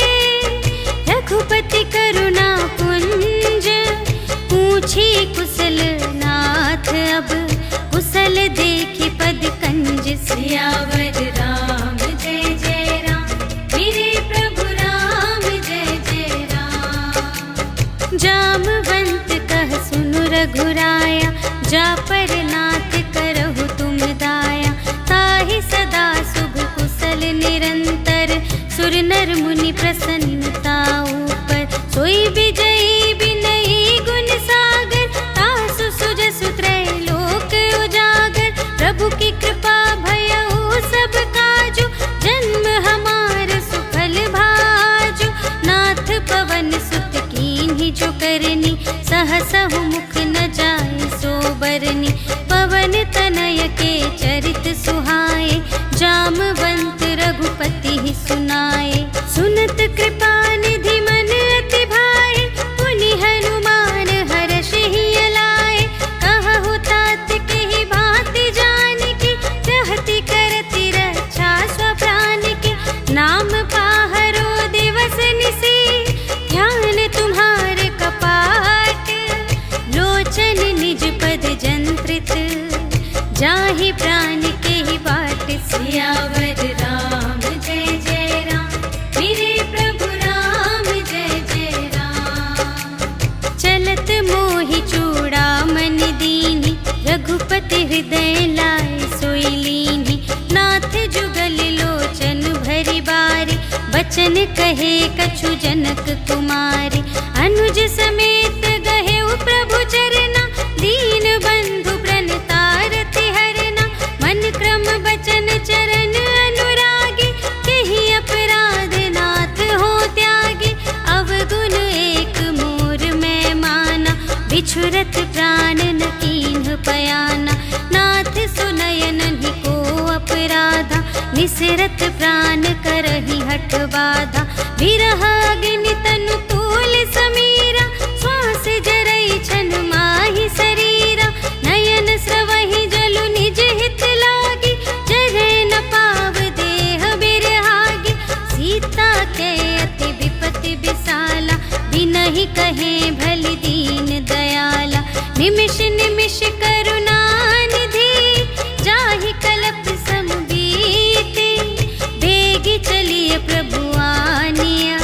रघुपति करुणा पुंज। पूछी कुशल नाथ अब, कुशल देखी पद कंज। सियावर राम जय जय राम, मेरे प्रभु राम जय जय राम। जामवंत कह सुनु रघुराया, जा पर नाथ करहु तुम दाया। ताहि सदा शुभ कुशल निरंतर, सुर नर मुनि प्रसन्नता ऊपर। सोई विजयी विनयी गुण सागर, तासु सुजसु त्रैलोक उजागर। प्रभु की कृपा भयउ सब काजु, जन्म हमार सुफल भाजु। नाथ पवन सुत कीन्ही जो करनी, सहसहु मुख न जाय सो बरनी। पवन तनय के चरित सुहाए, जामवंत रघुपति ही सुनाए। सुनत कृपा निधि मन अति भाए, पुनि हनुमान हर्ष ही अलाए। कहु तात केहि भांति जानकी, रहति करति रक्षा स्वप्राण की। नाम पाहरो दिवस निसी, ध्यान तुम्हारे कपाट। लोचन निज पद जंत्रित, जाहि प्राण के ही बाट। सियावर राम जय जय राम, मेरे प्रभु राम जय जय राम। चलत मोहि चूड़ामन दीनी, रघुपति हृदय लाए सोई लीनी। नाथ जुगल लोचन भरि बारी, बचन कहे कछु जनक कुमारी। अनुज समेत गहेउ प्रभु चरना, दीन बंधु प्रणतारति हरना। मन क्रम बचन चरण अनुरागी, केहि अपराध नाथ हो त्यागी। अवगुण एक मोर मैं माना, बिछुरत प्राण न कीन्ह पयाना। नाथ सुनयनहि को अपराधा, निसरत प्राण करहि हठ बाधा। विरह अग्नि तनु तूल समीरा, श्वास जरई छन माहि शरीरा। नयन स्रवहि जलु निज हित लागी, जरै न पाव देह बिरहागी। सीता के अति विपति विसाला, बिनहि कहे भलि दीन दयाला। निमिष निमिष करुणा निधि, जाहि कलप सम बीति। बेगी चलिए प्रभु आनिया,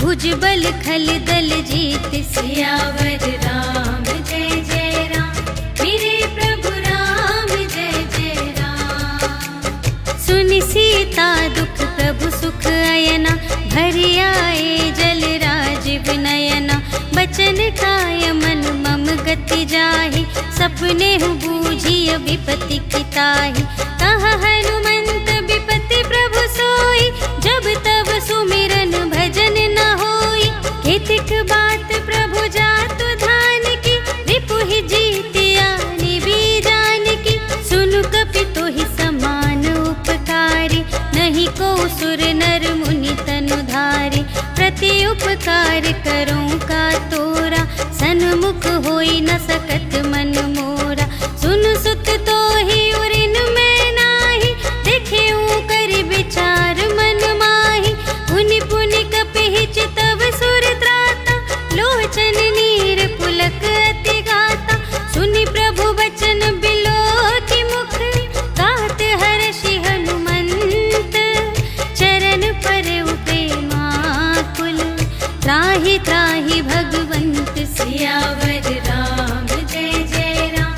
भुजबल खल दल जीत। सियावर राम जय जय राम, मेरे प्रभु राम जय जय राम। सुनि सीता दुख प्रभु सुख अयना, भरि आए जल राजीव नयना। बचन काय मन मम गति जाहि, सपने हु बूझिय विपति किताहि। कहा हनुमंत विपति प्रभु सोई, जब तब सुमिरन भजन न होई। केतिक बात प्रभु जातु धान की, रिपुहि जीतिया निबी जान की। सुनु कपि होई न सकत मन मोरा। सुन सुत तो ही उरिन में नाही, देखे कर विचार मन माही। पुनि पुनि कपिहि चितव सुर त्राता, लोचन नीर पुलक अति गाता। सुनि प्रभु बचन बिलो की मुख, गात हर्षि हनुमंत। चरण पर प्रेमाकुल, त्राहि त्राहि भगवंत। सियावर राम जय जय राम,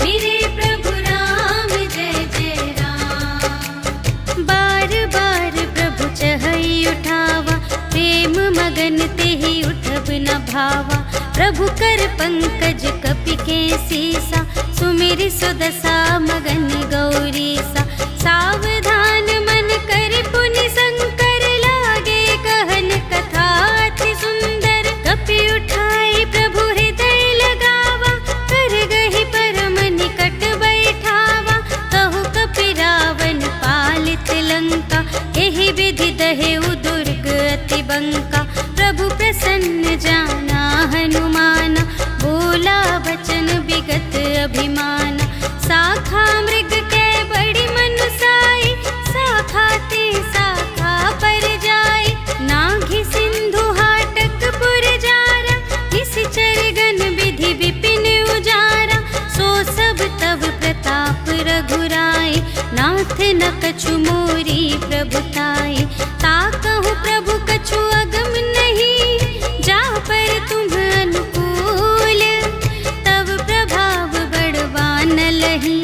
मेरे प्रभु राम जय जय राम। बार बार प्रभु चहई उठावा, प्रेम मगन तेहि उठब न भावा। प्रभु कर पंकज कपि के सीसा, सुमिरि सुदशा मगन गौरीसा। सावधान मन कर पुनि शंकर, लागे कहन कथा अति सुंदर। कपि उठाई प्रभु हृदय लगावा, कर गहि परम निकट बैठावा। कहु कपि रावण पालित लंका, एहि विधि दहेउ दुर्ग अति बंका। प्रभु प्रसन्न जाना हनुमाना, बोला बचन विगत अभिमान। शाखा मृग के बड़ी मनुसाई, शाखा ते शाखा पर जाई। नाघि सिंधु हाटक पुर जारा, निश्चर गण विधि विपिन उजारा। सो सब तव प्रताप रघुराई, नाथ न कछु मोरी प्रभुताई। ताकहु प्रभु कछु अगम नहीं, जा पर तुम अनुकूल। तब प्रभाव बड़वान लही,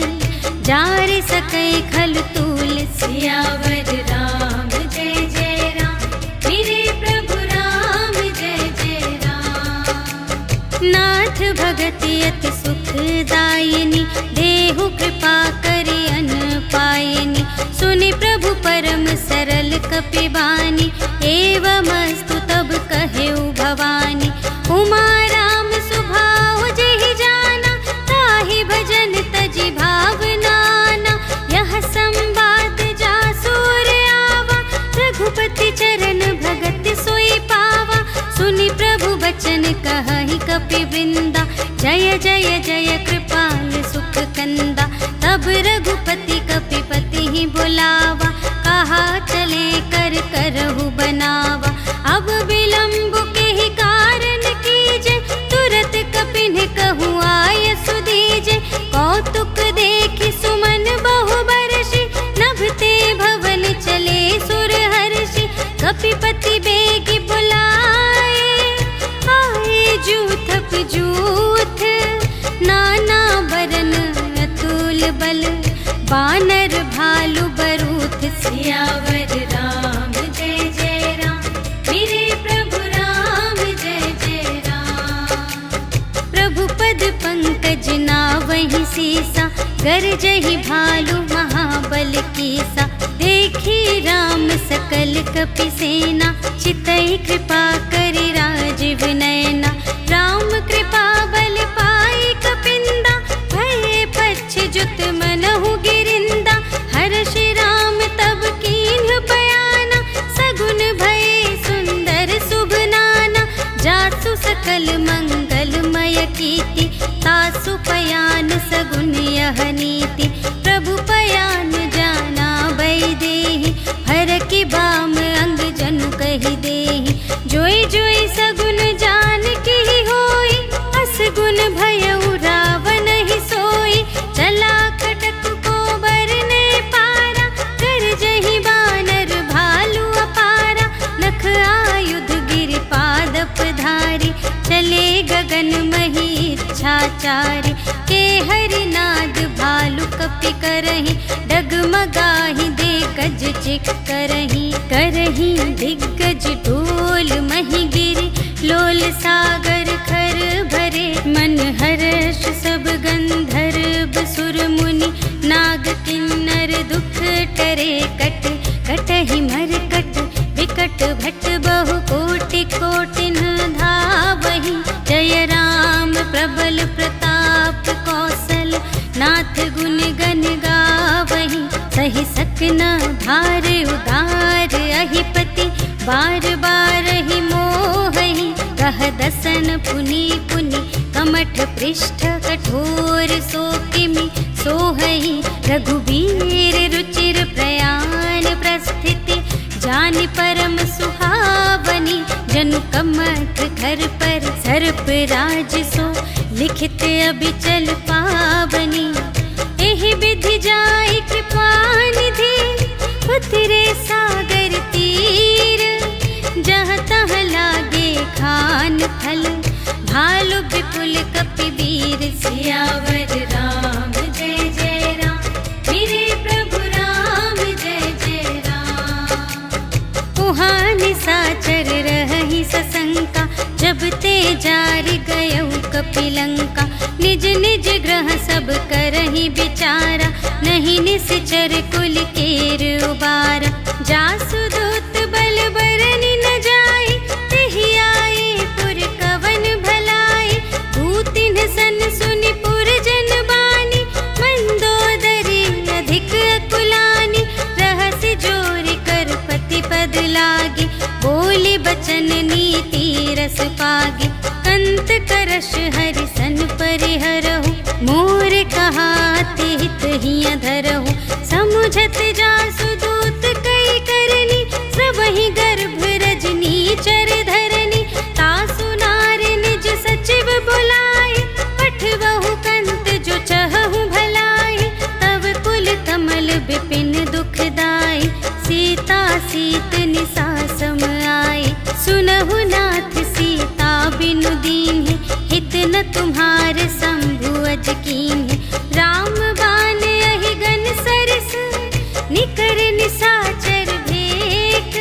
जार सकै खल तूल। सियावर राम जय जय राम, मेरे प्रभु राम जय जय राम। नाथ भगति अति सुखदायिनी, देहु कृपा करि अन पायिनी। सुनि प्रभु परम सरल कपि बानी, एवमस्तु तब कहेउ भवानी। उमा राम सुभाव जेहि जाना, ताहि भजन तजि भावनाना। यह संवाद जासुर आवा, रघुपति चरण भगत सोई पावा। सुनि प्रभु बचन कहहि कपि वृंदा, जय जय जय कृपाल सुख कंदा। तब रघुपति कपिपति ही बुलावा, कहा चले कर करहु बनावा। अब विलंब के ही कारण कीजे, तुरत कपिन कहूँ आय सुदीजे। कौतुक देखि सुमन बहु बरषि, नभते भवन चले सुर हर्षि। कपिपति बेगी बुलाए, आए जूथप जूथ। नाना बरन अतुल बल, बानर भालु बरूथ। सियावर राम जय जय राम, मेरे प्रभु राम जय जय राम। प्रभु पद पंकज नावहि सीसा, गरजहि भालु महाबल कीसा। देखी राम सकल कपि सेना, चितई कृपा करि राजीव नयना। राम कृपा बल पाई कपिंदा, भये पच्छ जुत मनहु गिरिंदा। हर्षि राम तब कीन्ह बयाना, सगुन भये सुंदर शुभ नाना। जासु सकल मंगलमय कीर्ति, तासु पयान सगुन यह नीति। प्रभु पयान जाना बैदेहि, हर की बाम अंग जनु कहि देहि। जोई जोई सगुन जान की होई, असगुन भयउ रावण ही सोई। चला कटक को बरने पारा, गरजहि बानर भालु अपारा। नख आयुध गिरि पादप धारी, चले गगन मही इच्छाचारी। के हरिनाद भालु कपि करहि, डगमगाहि दे गज चिक करहि। करहि दिग्गज ढोल मही गिरि, लोल सागर खर भरे। मन हर्ष सब गंधर्व सुर मुनि, नाग किन्नर दुख टरे। कट कटहि मरकट विकट भट, बहु कोटि कोटिन धावहि। जय राम प्रबल प्रताप कौशल, नाथ गुण गण गावहि। सहि सकना भार उदार अहिपति, बार बार ही मोहि। कह दसन पुनि पुनि कमठ कठ पृष्ठ कठोर सो किमि सोहहि रघुबीर रुचिर प्रयाण प्रस्थिति जानि परम सुहावनी जनु कमठ घर पर सर्प राज सो लिखित अबिचल पावनी एहि विधि जाय कृपा निधि उतरे सागर तीर जहाँ तहाँ लागे खान फल भालु विपुल कपिवीर सियावर राम जय जय राम मेरे प्रभु राम जय जय राम। उहाँ निसाचर रही सशंका जब ते जारि गयौ कपिलंका निज निज ग्रह सब करहि विचारा नहीं निश्चर कुल केर उबारा जासु दूत बल बरनि न जाय तेहि आए पुर कवन भलाई भूतिन सन सुनि पुर जन बानी मंदोदरी अधिक अकुलानी रहस्य जोरि कर पति पद लागे बोली बचन नीति रस पागे कंत करश हरि सन परिहरहु मोर कहाते हित हिय धरहु समुझत जासु दूत कई करनी सबहि गर्भ रजनी चर धरनी तासु नार निज सचिव बुलाए पठवहु कंत जो चहहु भलाई तब कुल कमल विपिन दुखदाई सीता सीत निसा सम आए सुनहु नाथ सीता बिनु दीन्हि हित न तुम्हार शंभु अज कीन्हि राम बान अहिगन सरस निकर निसाचर भेक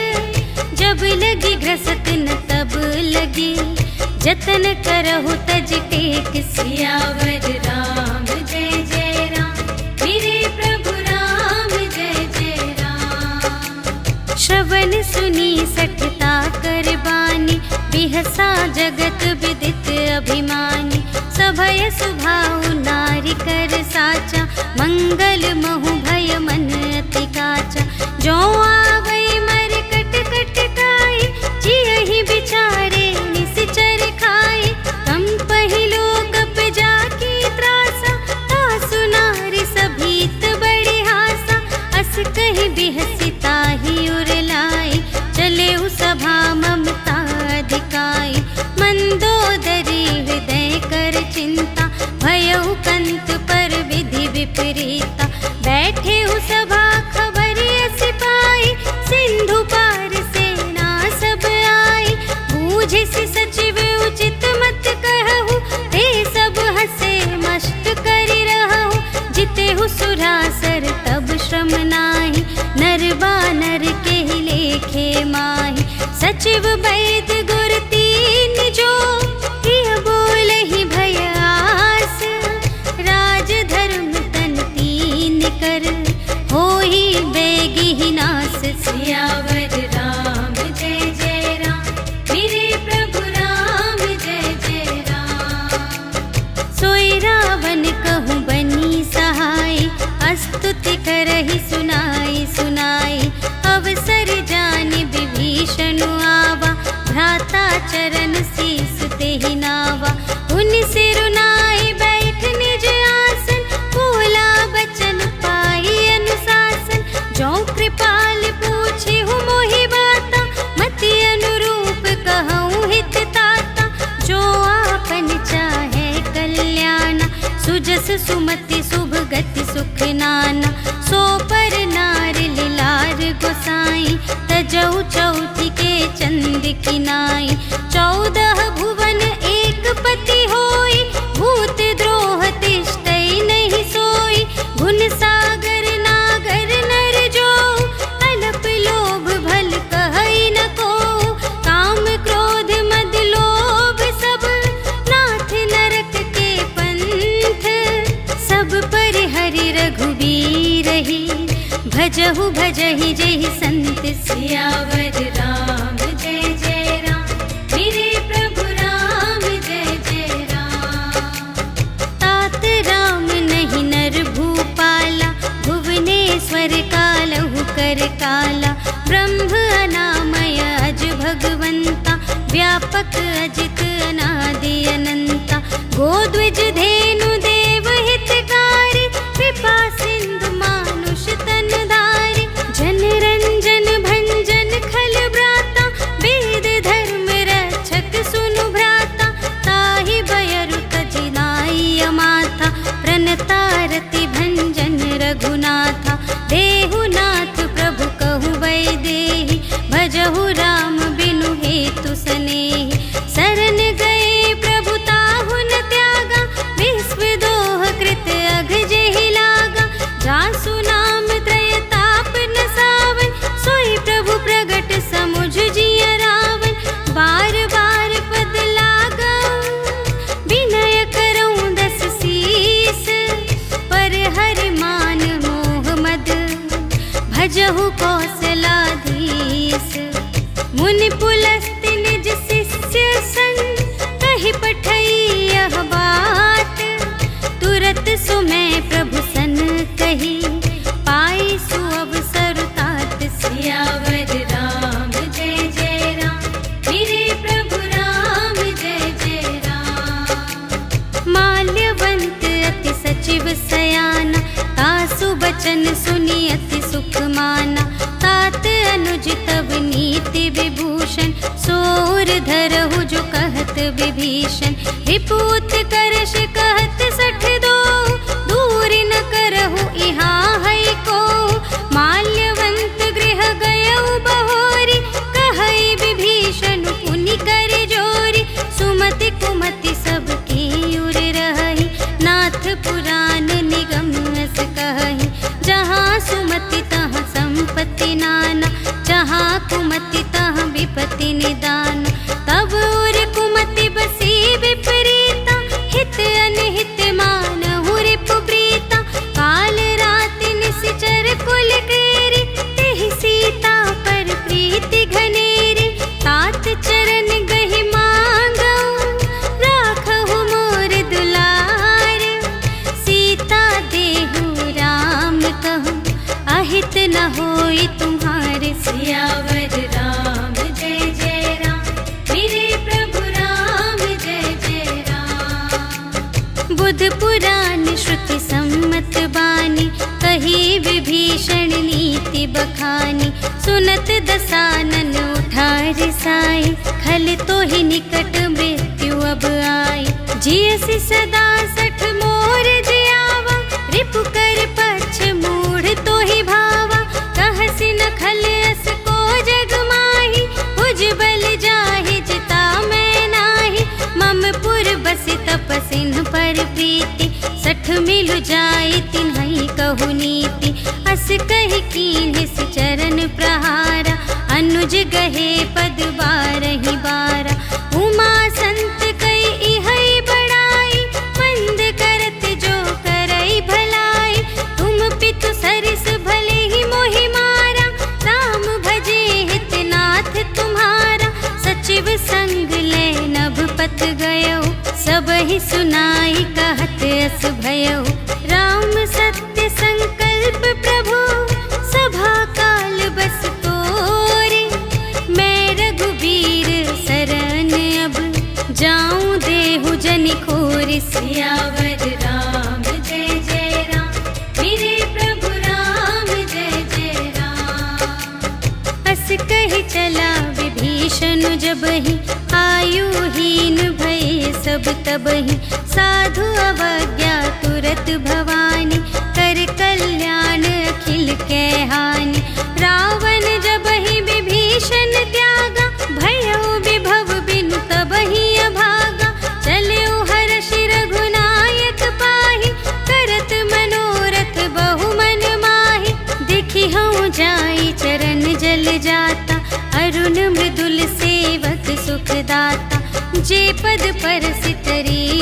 जब लगी घ्रसत न तब लगी जतन करहु तज टेक सियावर राम जय जय राम मेरे प्रभु राम जय जय राम। श्रवण सुनी सठता कर बानी बिहसा जगत विदित अभिमानी सभय सुभाउ नारी कर साचा मंगल महु भय मन अति काचा जो आवै मर कट कट खाई जियहि बिचारे निश्चर खाई कम पहिलो कप जाकी त्रासा तासु नारी सभीत बड़े हासा अस कहि बिहसिता ही उरलाई चले सभा ममता अधिकाई मंदोदरी हृदय कर चिंता भयउ कंत पर विधि विपरीता बैठे सभा खबर सिपाही सिंधु पार सेना सब आई बूझे से सचिव उचित मत कहु ते सब हसे मस्त करि रहु जितेहु सुरासर तब श्रम नाही नर बानर के लेखे माही सचिव वैद गुर तीन जो प्रिय बोलहि भय आस राज धर्म तन तीन कर होहि बेगी नास सियावर राम जय जय राम मेरे प्रभु राम जय जय राम। सोई रावण कहूँ बनी सहाय स्तुति करहि सुनाई सुनाई अवसर जानि विभीषण आवा भ्राता चरण शीस तेहि नावा उनि सिरुनाई बैठ निज आसन बोला बचन पाई अनुशासन जो कृपाल पूछे हूँ मोहि बाता मति अनुरूप कहूँ हित ताता जो आपन चाहे कल्याण सुजस सुमति शुभ गति सुख नाना सो पर नार लिलार गोसाई तजौ चौथी के चंद किनाई 14 भुवन एक पति होई भूत द्रोह तिष्ठै नहीं सोई गुण सागर नागर नर जो अलप लोभ भल कहै न को काम क्रोध मद लोभ सब नाथ नरक के पंथ सब पर हरि रघुबीर ही भजहु भजहि जहि संत सियावर राम जय जय राम मेरे प्रभु राम जय जय राम। तात राम नहीं नर भूपाला भुवनेश्वर कालहु कर काला ब्रह्म अनामय अज भगवंता व्यापक अजित अनादि अनंता गोद्विज धेनु देव हितकारी, कृपा सिंधु मानुष तन धारी। जन रंजन भंजन खल भ्राता, वेद धर्म रक्षक सुनु भ्राता। ताहि बयरु तजिनाई माथा, प्रणतारति भंजन रघुनाथा। देहुनाथ प्रभु कहु वैदेही, भजहु राम बिनु हेतु सनेही। शरण गए प्रभु ताहु न त्यागा, विश्व दोह कृत अघ जेहि लागा। जासु नाम त्रय ताप न सावन, सोई प्रभु प्रगट समुझ जिय रावण। बार बार पद लागा, विनय करऊँ दस सीस। पर हरि मान मोह मद, भजहु कौशलाधीश। मुनि पुलस्त्य निज शिष्य संग, कहि पठई यह बात। तुरत सुमय प्रभु सन कही, पाई सुअवसर तात। सियावर राम जय जय राम, मेरे प्रभु राम जय जय राम। माल्यवंत अति सचिव सयाना, तासु बचन सुनि अति सुख माना। तात अनुज तब नीति विभूषण, सोर धरहु जो कहत विभीषण। रिपुत करश कहत सठ दो, दूर न करहु इहाँ है को। माल्यवंत गृह गयउ बहोरी, कहई विभीषण पुनि कर जोरी। सुमति कुमति सबके उर रही, नाथ पुराण निगम अस कहई। जहाँ सुमति तहाँ संपत्ति नाना, जहाँ कुमति तहाँ विपत्ति निदान। तब उर कुमति बसी विपरीता, हित अनहित मानहु रिपु प्रीता। काल रात निश्चर कुल केरी, तेहि सीता पर प्रीति घनेरी। तात चरण गहि मांगऊ, राखहु मोर दुलार। सीता देहु राम कहूँ, अहित न होई तुम्हारे। सियावर राम जय जय राम, मेरे प्रभु राम जय जय राम। बुध पुराण श्रुति सम्मत बानी, कही विभीषण नीति बखानी। सुनत दसानन उठार साई, खल तो ही निकट मृत्यु अब आई। जियसि सदा सठ मोर जियावा, रिपु कर पक्ष मूढ़ तो ही भावा। कहसि न खल अस को जग माही, भुज बल जाहि जिता मैं नाही। मम पुर बसि तपसिन पर प्रीति, सठ मिलु जाई तिन्हई कहु नीति। अस कहि कीन्हिस चरण प्रहारा, अनुज गहे पद बारहि बारा। उमा संत कई इहै बड़ाई, मंद करत जो करई भलाई। तुम पितु सरिस भले ही मोहि मारा, राम भजे हित नाथ तुम्हारा। सचिव संग ले नभ पथ गयो, सबहि सुनाई कहत अस भयो। राम सत्य संकल्प प्रभु, सभा काल बस तोरे। मैं रघुबीर शरण अब, जाऊं देहु जनि खोरि। सियावर राम जय जय राम, मेरे प्रभु राम जय जय राम। अस कहि चला विभीषण जबहि, आयुहीन भये सब तबहि। साधु अवज्ञा तुरत भवानी, कर कल्याण अखिल के हानि। रावण जबहि विभीषण त्यागा, भयउ विभव बिनु तबहि अभागा। चलऊ हर्षि रघुनायक पाहि, करत मनोरथ बहु मन माहि। देखि हऊँ जाई चरण जल जाता, अरुण मृदुल सेवक सुखदाता। जे पद परसित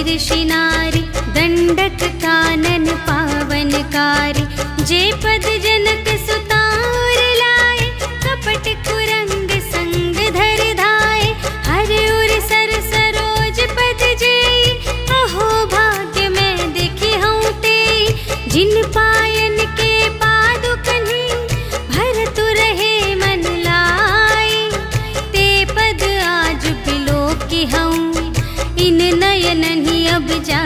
ऋषि नारी, दंडक कानन पावनकारी। जे पद जनक सुतार लाए, कपट कुरंग संग धर धाए। हर उर सर सरोज पद जेई, अहो भाग्य मैं देखी हूँ तेई। जिन पायन के पादुकन्हि, भरतु रहे मन लाई। ते पद आज बिलोकी हूँ, इन नयन ही अब जा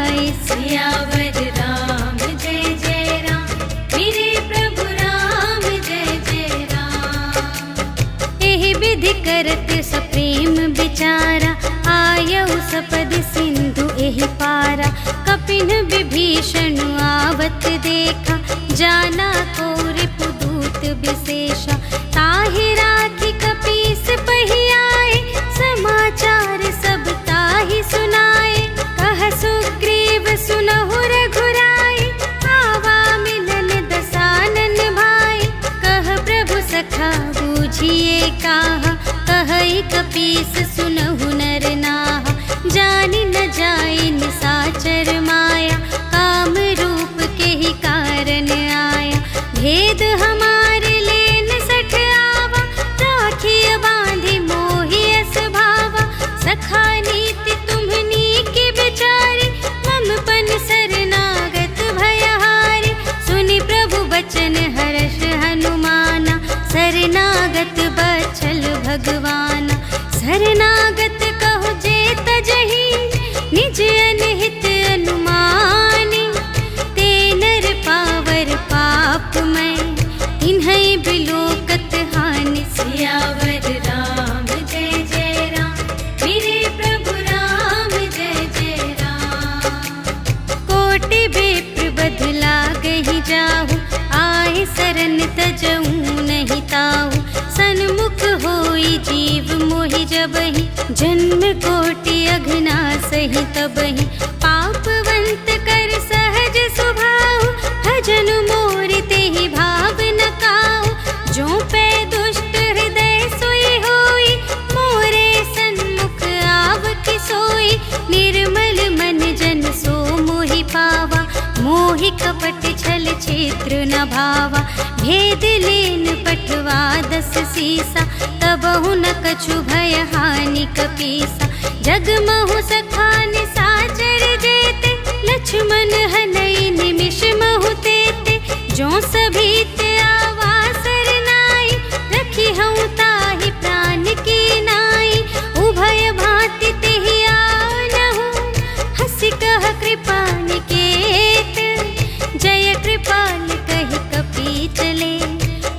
तिन्ह विभीषण आवत देखा, जाना को रिपुदूत विशेषा। ताहि राखी कपीस पहियाए, समाचार सब ताहि सुनाए। कह सुग्रीव सुनहु रघुराई, आवा मिलन दसानन भाई। कह प्रभु सखा बूझिए काहा, कहई कपीस सुनहु नर नाहा। जानि न जाय निसाचर माया, काम रूप के ही कारण आया। भेद हमारे लेन सठ आवा, राखिय बांधि मोहि अस भावा। सखा नीति तुम्हनी की विचारी, ममपन शरणागत भयहारी। सुनि प्रभु बचन हर्ष हनुमाना, शरणागत बचल भगवाना। शरणागत कहो जे तजहि, निज अनहित अनुमानी। ते नर पावर पाप मैं, तिन्है बिलोकत हानि। सियावर राम जय जय राम, मेरे प्रभु राम जय जय राम। कोटि विप्र बदला गहि जाहु, आए सरन तजऊ नहीं ताहु। सन्मुख होई जीव मोहि जबहि, जन्म कोटि अघना सही तबहि। पापवंत कर सहज सुभाव, भजन मोर तेहि भाव न काहु। जो पै दुष्ट हृदय सोई होई, मोरे सन्मुख आवति सोई। निर्मल मन जन सो मोहि पावा, मोहि कपट छल क्षेत्र न भावा। भेद लेन पठवा दस सीसा, तबहु न कछु भय हानि कपीसा। जगमहु सखा निसाचर जेते, लक्ष्मण हनई निमिष महु तेते। जो सभीत आवा सरनाई, रखी हूँ ताहि प्राण की नाई। उभय भांति तेहि आनहु, हंसि कह कृपा निकेत। जय कृपाल कहि कपी चले,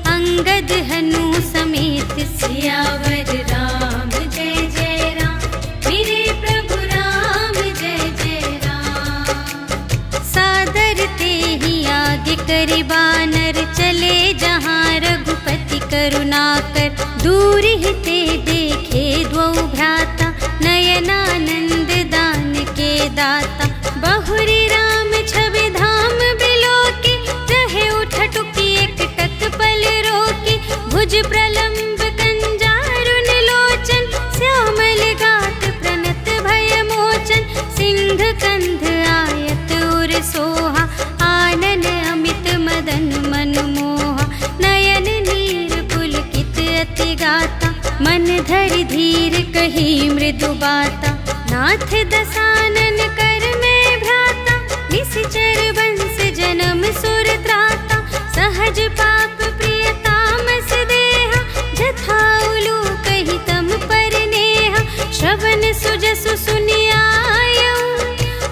अंगद हनु समेत। सियावर राम जय जय राम, मेरे प्रभु राम जय जय राम। सादर तेहि आगे करि बानर, चले जहाँ रघुपति करुणाकर। दूर ही ते देखे द्वौ भ्राता, नयनानंद दान के दाता। बहुरी राम छवि धाम बिलोकी, रहे उठटुकी एक टक पल रोकी। भुज प्रलंब कंजारुन लोचन, श्यामल गात प्रणत भय मोचन। सिंह कंध आयत उर सोहा, आनन अमित मदन मन मोहा। नयन नीर पुलकित अति गाता, मन धरि धीर कही मृदु बाता। नाथ दसानन कर में भ्राता, निश्चर वंश जन्म सुर त्राता। सहज पाप प्रिय तामस देहा, जथा उलू कही तम पर नेहा। श्रवण सुजसु सुनियायऊ,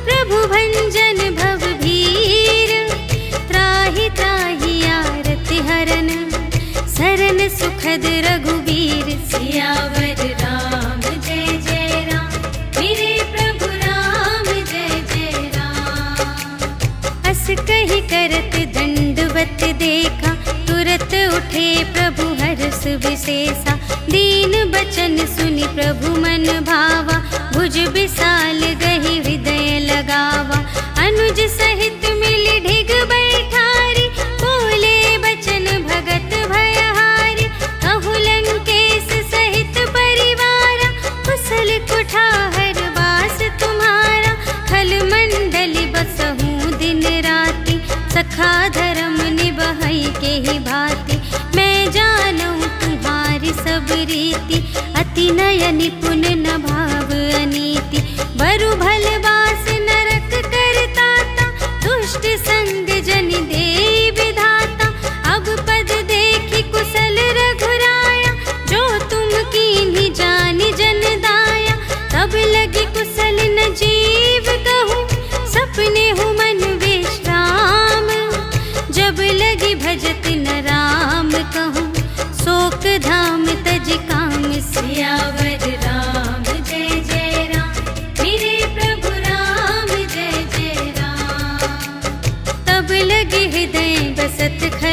प्रभु भंजन भव भीर। त्राहि त्राहि आरति हरन, सरन सुखद रघुवीर। सियावर राम जय जय राम, मेरे प्रभु राम जय जय राम। अस कहि करत दंडवत देखा, तुरत उठे प्रभु हर्ष विशेषा। दीन बचन सुनि प्रभु मन भावा, भुज विशाल गहि हृदय लगावा। अनुज सहित मिलि ढिग बैठारी, बोले बचन भगत भयहारी। कहु लंकेश सहित परिवारा, कुशल कुठार वास तुम्हारा। खल मंडली बसहु दिन राति, सखा धर्म निबहई के ही भांति। मैं जानूं तुम्हारी सब रीति, अति नय निपुण न भाव अनीति। बरु भल बास नरक करताता, दुष्ट संग जन देई विधाता। अब पद देखि कुशल रघुराया, जो तुम कीन्ही जानि जन दाया। तब लगी कुशल न जीव कहूँ, सपने हूँ मन विश्राम। जब लगी भजत न राम कहूँ, शोक धाम तज काम। सियावर राम जय जय राम, मेरे प्रभु राम जय जय राम।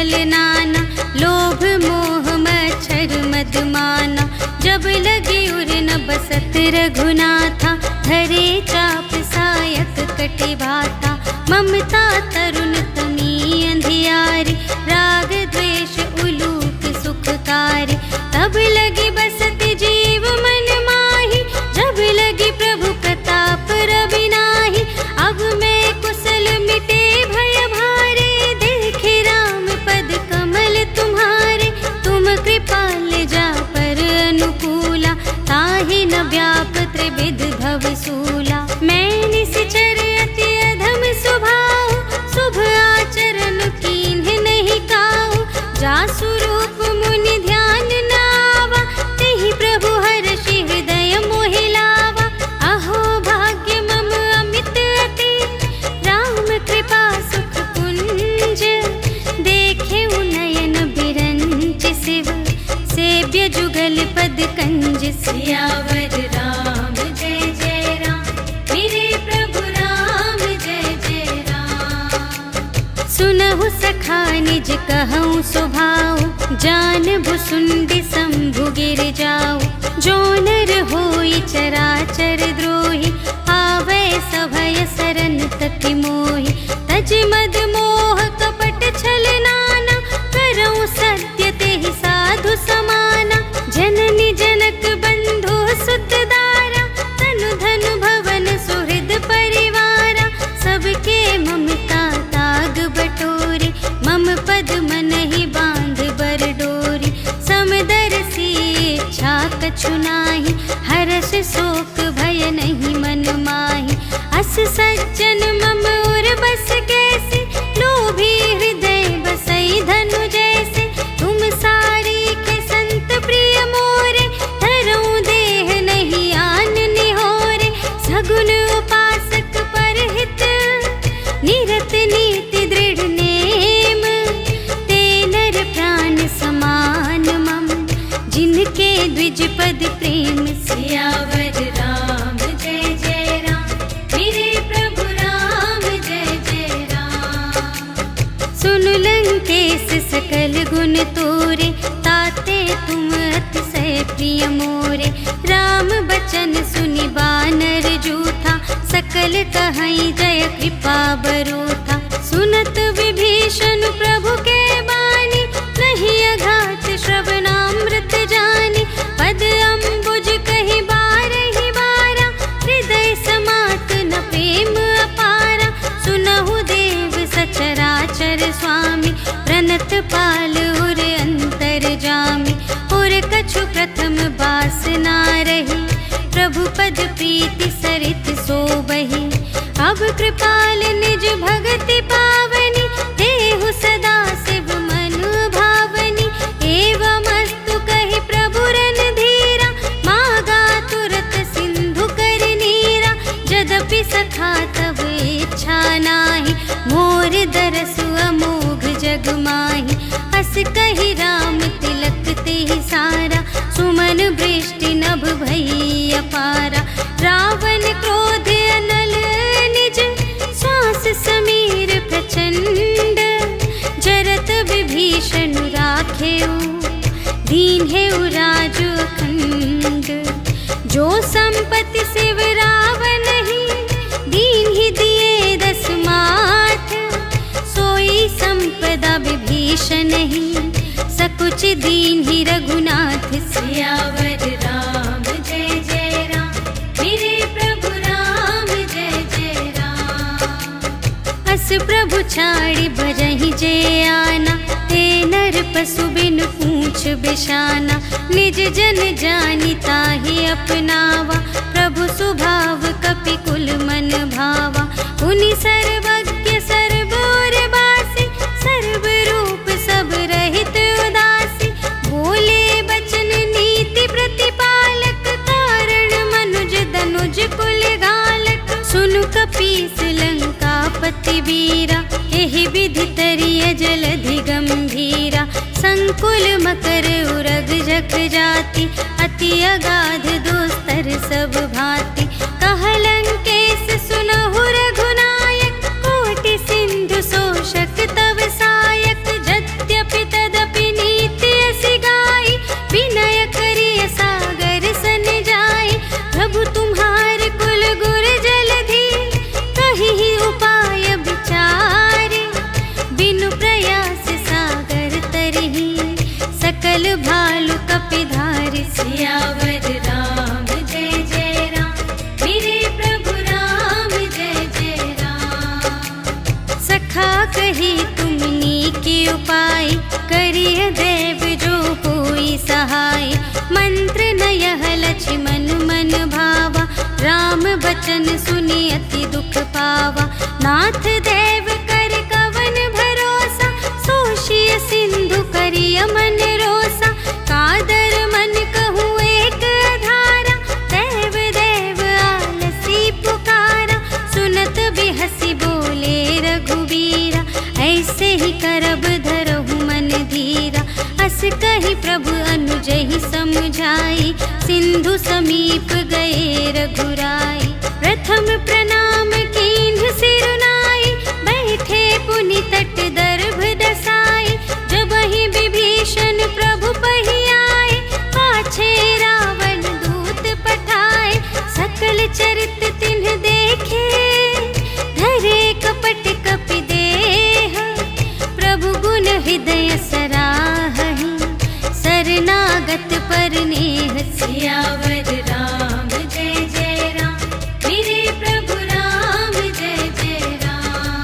छल नाना, लोभ मोह मच्छर मदमाना। जब लगी उर न बसत रघुनाथा, धरे चाप सायक कटे भाता। ममता तरुण तमी अंधियारी, राग द्वेष उलूक सुखकारी। तब लगी बसत जीव मन माही, जब लगी प्रभु प्रताप रवि नाही। अब मैं कुशल मिटे भय भारे, देखे राम पद कमल तुम्हारे। तुम कृपाल जा पर अनुकूला, ताहि न व्याप त्रिविध भव सूला। मैं निश्चर अति अधम स्वभाव, शुभ आचरण कीन्ह नहीं काहू। जासु रूप मुनि ध्यान न आवा, तेहि प्रभु हर्षि हृदय मोहि लावा। अहो भाग्य मम अमित अति, राम कृपा सुख कुंज। देखे नयन बिरंच शिव, सेव्य जुगल पद कंज। सियावर राम जय जय राम, मेरे प्रभु राम जय जय राम। सुनहु सखा निज कहूँ स्वभाव, जान भुसुंडी शंभु गिर जाऊ। जो नर होई चराचर द्रोही, आवे सभय सरन तति मोहि। तज मद मोह कपट छल नाना, करऊँ सत्य तेहि साधु समाना। जननी जनक बंधु सुत दारा, तनु धनु भवन सुहृद परिवारा। सबके ममता ताग बटोरी, मम पद मन ही बांध बर डोरी। समदर्शी इच्छा कछु नाही, हर्ष शोक भय नहीं मन माही। अस सज्जन मम उर बस कैसे, लोभी हृदय बसई धनु जैसे। तुम सारी के संत प्रिय मोरे, धरऊँ देह नहीं आन निहोरे। सगुन उपासक परहित, निरत नीति दृढ़ नेम। ते नर प्राण समान मम, जिनके द्विज पद प्रेम। सियावर राम जय जय राम, मेरे प्रभु राम जय जय राम। सुन लंकेश सकल गुण तोरे, ताते तुम अतिशय प्रिय मोरे। राम बचन सुनि बानर जूठा, सकल कहई जय कृपा बरूथा। सुनत विभीषण प्रभु के बानी, नहीं अघात श्रवणामृत जानी। पद अम्बुज कहि बारहि बारा, हृदय समात न प्रेम अपारा। सुनहु देव सचराचर स्वामी, प्रणत पाल उर अंतर जामी। उर कछु प्रथम बास ना रही, प्रभु पद प्रीति सरित सोबहि। अब कृपाल निज भगति पावनी, देहु सदा शिव मन भावनी। एवमस्तु कहि प्रभु रणधीरा, मागा तुरत सिंधु कर नीरा। यद्यपि सखा तब इच्छा नाही, मोर दरसु अमोघ जग माही। अस कहि राम तिलक तेहि सारा, सुमन वृष्टि नभ भई अपारा। रावण क्रोध अनल निज, श्वास समीर प्रचंड। जरत विभीषण राखेउ, दीन्हेउ राजु अखंड। जो संपत्ति शिव रावण ही, दीन्हि दिए दस माठ। सोई संपदा विभीषण ही, सकुच दीन्हि रघुनाथ। सियावर राम जय जय राम, मेरे प्रभु राम जय जय राम। अस प्रभु छाड़ी भजहि जे आना, ते नर पशु बिनु पूछ बिशाना। निज जन जानि ताहि अपनावा, प्रभु सुभाव कपि कुल मन भावा। पुनि सर्वज्ञ सर्वोर बासी, सर्व रूप सब रहित उदासी। बोले बचन नीति प्रतिपालक, कारण मनुज धनुज कुल घालक। सुनु कपीस लंकापति वीरा, एहि विधि तरिय जलधि गंभीरा। संकुल मकर उरग जख जाति, अति अगाध दुस्तर सब भांति। कह लंकेश सुनहु रघुनायक, कोटि सिंधु शोषक तव सायक। यद्यपि भालु कपिधारी। सियावर राम जय जय राम, मेरे प्रभु राम जय जय राम। सखा कही तुमनी के उपाय, करिय देव जो होई सहाय। मंत्र न यह लक्ष्मण मन भावा, राम बचन सुनि अति दुख पावा। नाथ देव कर कवन भरोसा, सोषिय सिंधु करिय मन रोसा। कादर मन कहूँ एक आधारा, देव देव आलसी पुकारा। सुनत बिहसी बोले रघुबीरा, ऐसे ही करब धरहु मन धीरा। अस कही प्रभु अनुजहि समझाई, सिंधु समीप गए रघुराई। प्रथम प्रणाम कीन्ह सिरुनाई, बैठे पुनि तट दर्भ दसाई। जबहि विभीषण प्रभु पहि आए, पाछे रावण दूत पठाए। सकल चरित तिन्ह देखे, धरे कपट कपि देह। प्रभु गुण हृदय सराहहि, शरणागत पर नेह। सियावर राम जय जय राम, मेरे प्रभु राम जय जय राम।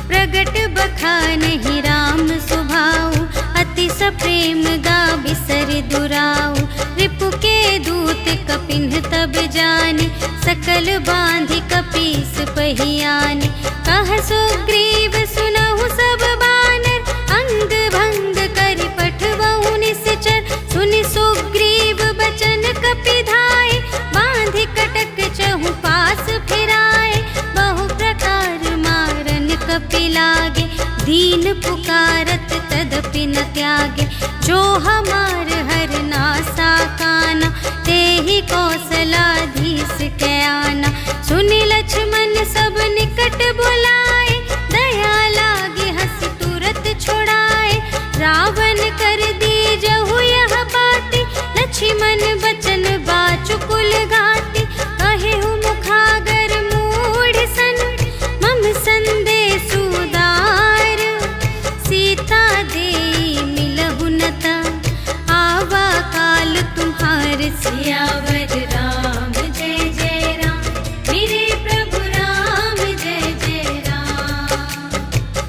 प्रगट बखानहि राम सुभाऊ, अति सप्रेम गा बिसर दुराऊ। रिपु के दूत कपिन्ह तब जाने, सकल बांधि कपीस पहियाने। कह सुग्रीव सुनहु सब बानर, अंग भंग करि पठबहु निश्चर। सुनि सुग्रीव बचन कपिधाय, बांधि कटक चहु पास फिराए। बहु प्रकार मारन कपि लागे, दीन पुकारत तदपि न त्यागे। जो हमार हर नासा काना, तेहि कौशलाधीश के आना। सुनि लक्ष्मण सब निकट बुलाए, दया लागे हंस तुरत छुड़ाए। रावण कर दीजहु यह बाती, लक्ष्मण बचन बाचुकुल घाती। कहेहु मुखागर मूढ़ सन, मम संदेश उदार। सीता देई मिलहु न ता, आवा काल तुम्हार। सियावर राम जय जय राम, मेरे प्रभु राम जय जय राम।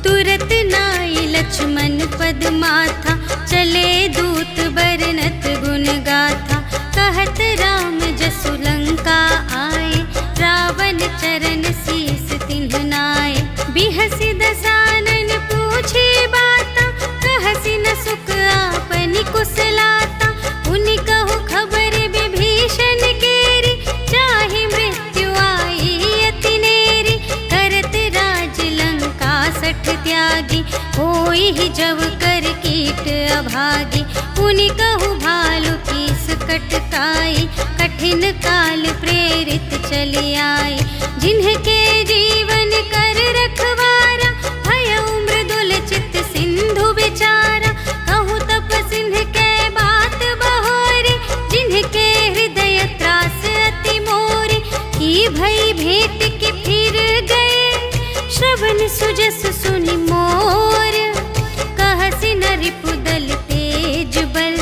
तुरत नाई लक्ष्मण पद माथा, चले दूत बरनत गुण गाथा। कहत राम जसु लंका आए, रावण चरण शीस तिन्ह नाए। बिहसि दसानन पूछी बाता, कहसि न सुख आपनि कुशलाता। उनि कहु खबर विभीषण केरी, चाहि मृत्यु आई अति नेरी। करत राज लंका सठ त्यागी, होई ही जब कर कीट अभागी। उनि कहु भालु कीस कटकाई, कठिन काल प्रेरित चली आई। जिन्हके जीवन कर रखवारा, भयउ मृदुल चित सिंधु विचारा। कहु तप सिंह के बात बहोरी, जिन्हके हृदय त्रास अति मोरी। की भई भेंट के फिर गए, श्रवण सुजस सुनि मोर। कहसि न रिपु दल तेज बल,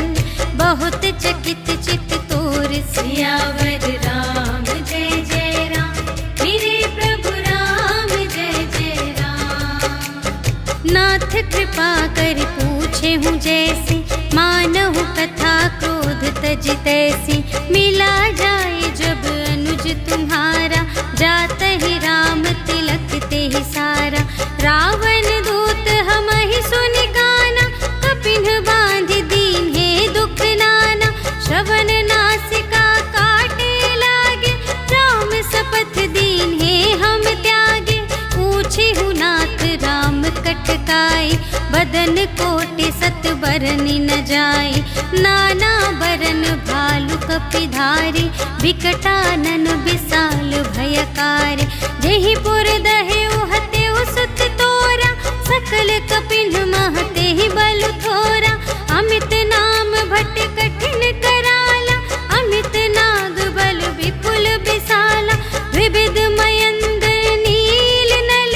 बहुत चकित चित तोर। सियावर राम जय जय राम, मेरे प्रभु राम जय जय राम। नाथ कृपा कर पूछे हूँ जैसी, मानहु कथा क्रोध तज तैसी। मिला जाए जब अनुज तुम्हारा, जात ही राम तिलक ते ही सारा। रावण दूत हमहि सुनि गाना, कपिन्ह बांधि दीन्हे दुख नाना। श्रवण नासिका काटे लागे, राम शपथ दीन्हे हम त्यागे। पूछी हूँ नाथ राम कटकाई, बदन कोटि सत बरनि न जाई। नाना बरन भालु कपिधारी, विकटानन विशाल भयकारी। जेहि पुर दहेउ हतेउ सुत तोरा, सकल कपिन्ह महते ही बल थोरा। अमित नाम भट कठिन कराला, अमित नाग बल विपुल विशाला। विविध मयंद्र नील नल,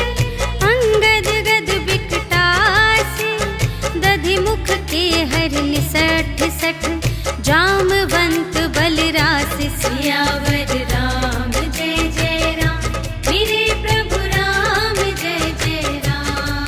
अंगद गद विकटासी। दधि मुख के हरन 60 जामवंत बलरास सियावर राम जय जय राम मेरे प्रभु राम जय जय राम।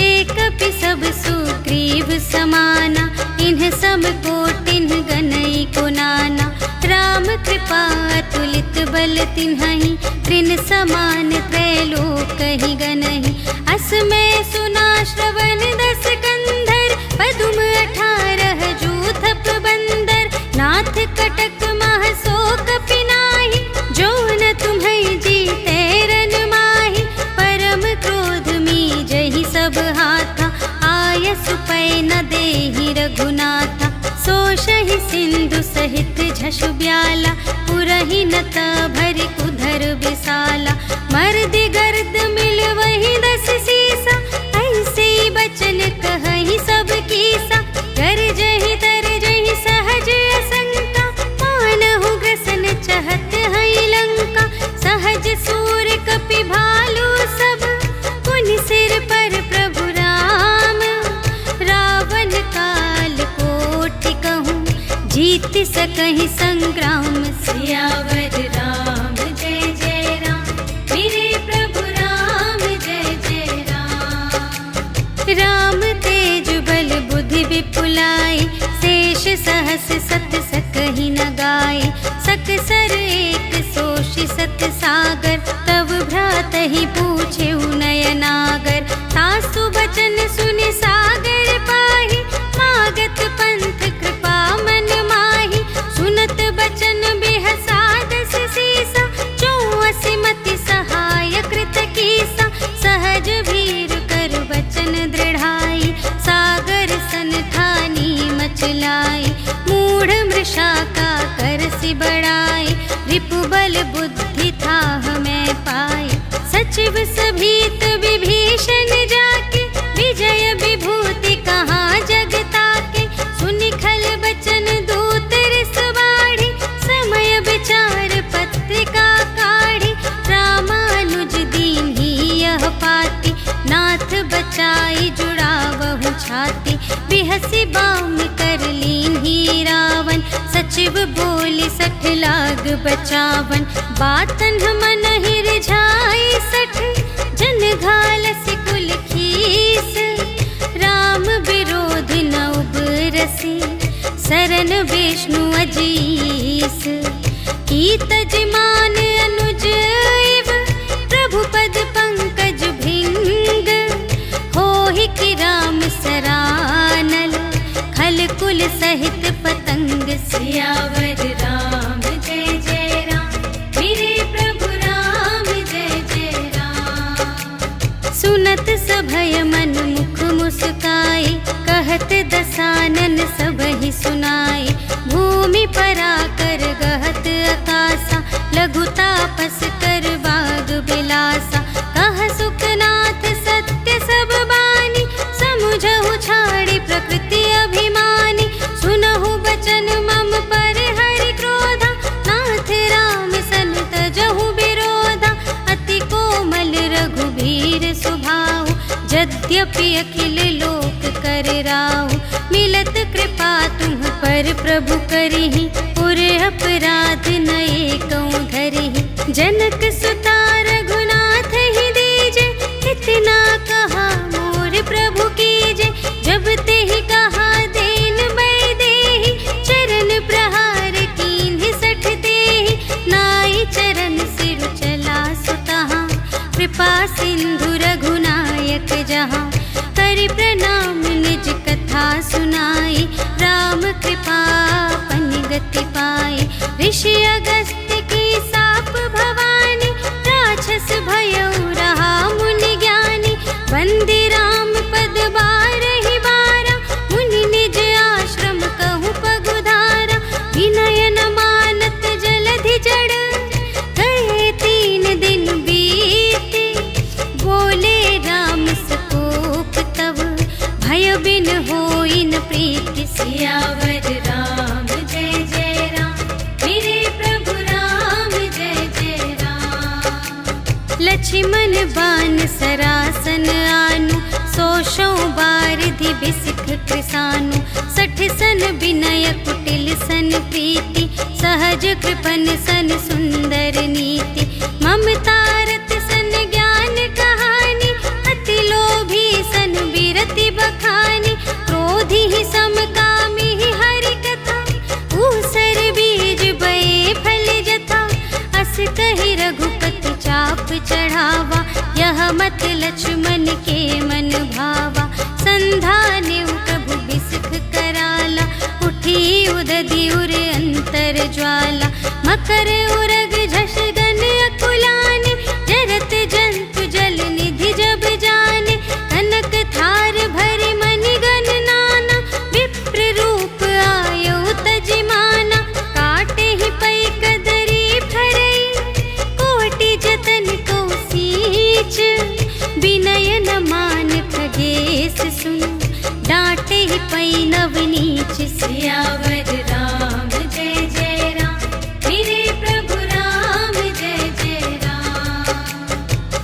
एक कपि सब सुग्रीव समाना इन्ह सम कोटिन गनई को नाना। राम कृपा अतुलित बल तिन्हहि त्रिन समान त्रैलोकहि गनहि। असमय सुना श्रवण 10 कंधर पदुम 18 जूथप बंदर। नाथ कटक मह शोक पिनाहि जो न तुम्हें जीते रन माहि। परम क्रोध मी जहि सब हाथा आयसु पै न देहि रघुनाथा। सोषहि सिंधु सहित झषु ब्याला पुरहि नत भरि कुधर विसाला। मर्दि गर्द मिल वही 10 सीसा ऐसे बचन कहहि सब कीसा। गरजहि तरजहि सहज असंका मानहु ग्रसन चहत हई लंका। सहज सूर कपि भालू सब पुनि सिर पर प्रभु राम। रावण काल कोटि कहूँ जीत सकहि संग्राम सियावर राम जय जय राम मेरे प्रभु राम जय जय राम। राम तेज बल बुद्धि विपुलाई शेष सहस सत सकहि न गाय। सकसर एक सोषि सत सागर तव भ्रातहि पूछे नयनागर। तासु बचन सुनि सागर पाहि मागत पंथ कृपा मन माहि। सुनत बचन बिहसा 10 सीसा 84 मति सहाय कृत कीसा। सहज भीर कर बचन दृढ़ाई सागर सन ठानी मचलाई। मूढ़ मृषा का करसि बढ़ाई रिपुबल बुद्धि थाह मैं पाई। सचिव सभीत विभीषण जाके विजय विभूति कहाँ जगता के। सुनि खल बचन दूत रिस बाढ़ी समय विचार पत्रिका काढ़ी। रामानुज दीन्ही यह पाती नाथ बचाई जुड़ावहु छाती। बिहसि बाम कर लीन्ही रावण सचिव बोली 60 लाग बचावन। बातन मन ही रिझाई 60 जन घालसि कुल खीस। राम विरोध न उबरसि शरण विष्णु अजीस। कीतज मान अनुज इव प्रभु पद पंकज भृंग। होहि कि राम सरानल खल कुल सहित पतंग सियावर राम जय जय राम मेरे प्रभु राम जय जय राम। सुनत सभय मन मुख मुस्काई कहत दसानन सबहि सुनाई। भूमि पराकर गहत आकाशा लघु तापस कर बाग बिलासा। कह सुखनाथ सत्य सब बानी समुझहु छाड़ी प्रकृति अभिमानी। सुनहु बचन मम पर हरि क्रोधा नाथ राम सन तजहु विरोधा। अति कोमल रघुबीर सुभाहु यद्यपि अखिल लोक कर राहु। मिलत कृपा तुम पर प्रभु करिहि पुर अपराध न एकौ धरिहि। जनक सुता रघुनाथ ही दीजे इतना कहा मोर प्रभु कीजे। जब तेहि कहा देन बै देहि चरण प्रहार कीन्हि 60 देहि। नाई चरण सिर चला सुतहाँ कृपा सिंधु रघुनायक जहाँ। करि प्रणाम निज कथा सुनाई राम कृपा पनि गति पाई। ऋषि अगस्त्य की साप भवानी राक्षस भयउ रहा मुनि ज्ञानी। वंदे राम पद बारहि बारा मुनि निज आश्रम कहु पगुधारा। विनय न मानत जलधि जड़ गए 3 दिन बीते। बोले राम सकोप तब भय बिन होई न प्रीति। सियावर राम जय जय राम मेरे प्रभु राम जय जय राम। लक्ष्मण बान सरासन आनु सोशों बारिधि बिसिख सानु 60 सन विनय कुटिल सन प्रीति सहज कृपन सन सुंदर नीति ममता रत सन ज्ञान कहानी अति लोभी सन विरति बखानी क्रोधी ही समकामी ही हरि कथा ऊसर बीज बये फल जथा अस कहि रघुपति चाप चढ़ावा यह मत लक्ष्मण के मन भावा संधाने प्रभु बिसख कराला उठी उदधि उर अंतर ज्वाला मकर उरग झष गन अकुलाने जरत जंतु जल निधि जब जाने कनक थार भरि मनि गण नाना विप्र रूप आयो तजिमाना काटे ही पै कदरी फरई कोटि जतन को सींच विनय न मान खगेश सुन डांटे ही पै नव नीच सियावर राम जय जय राम मेरे प्रभु राम जय जय राम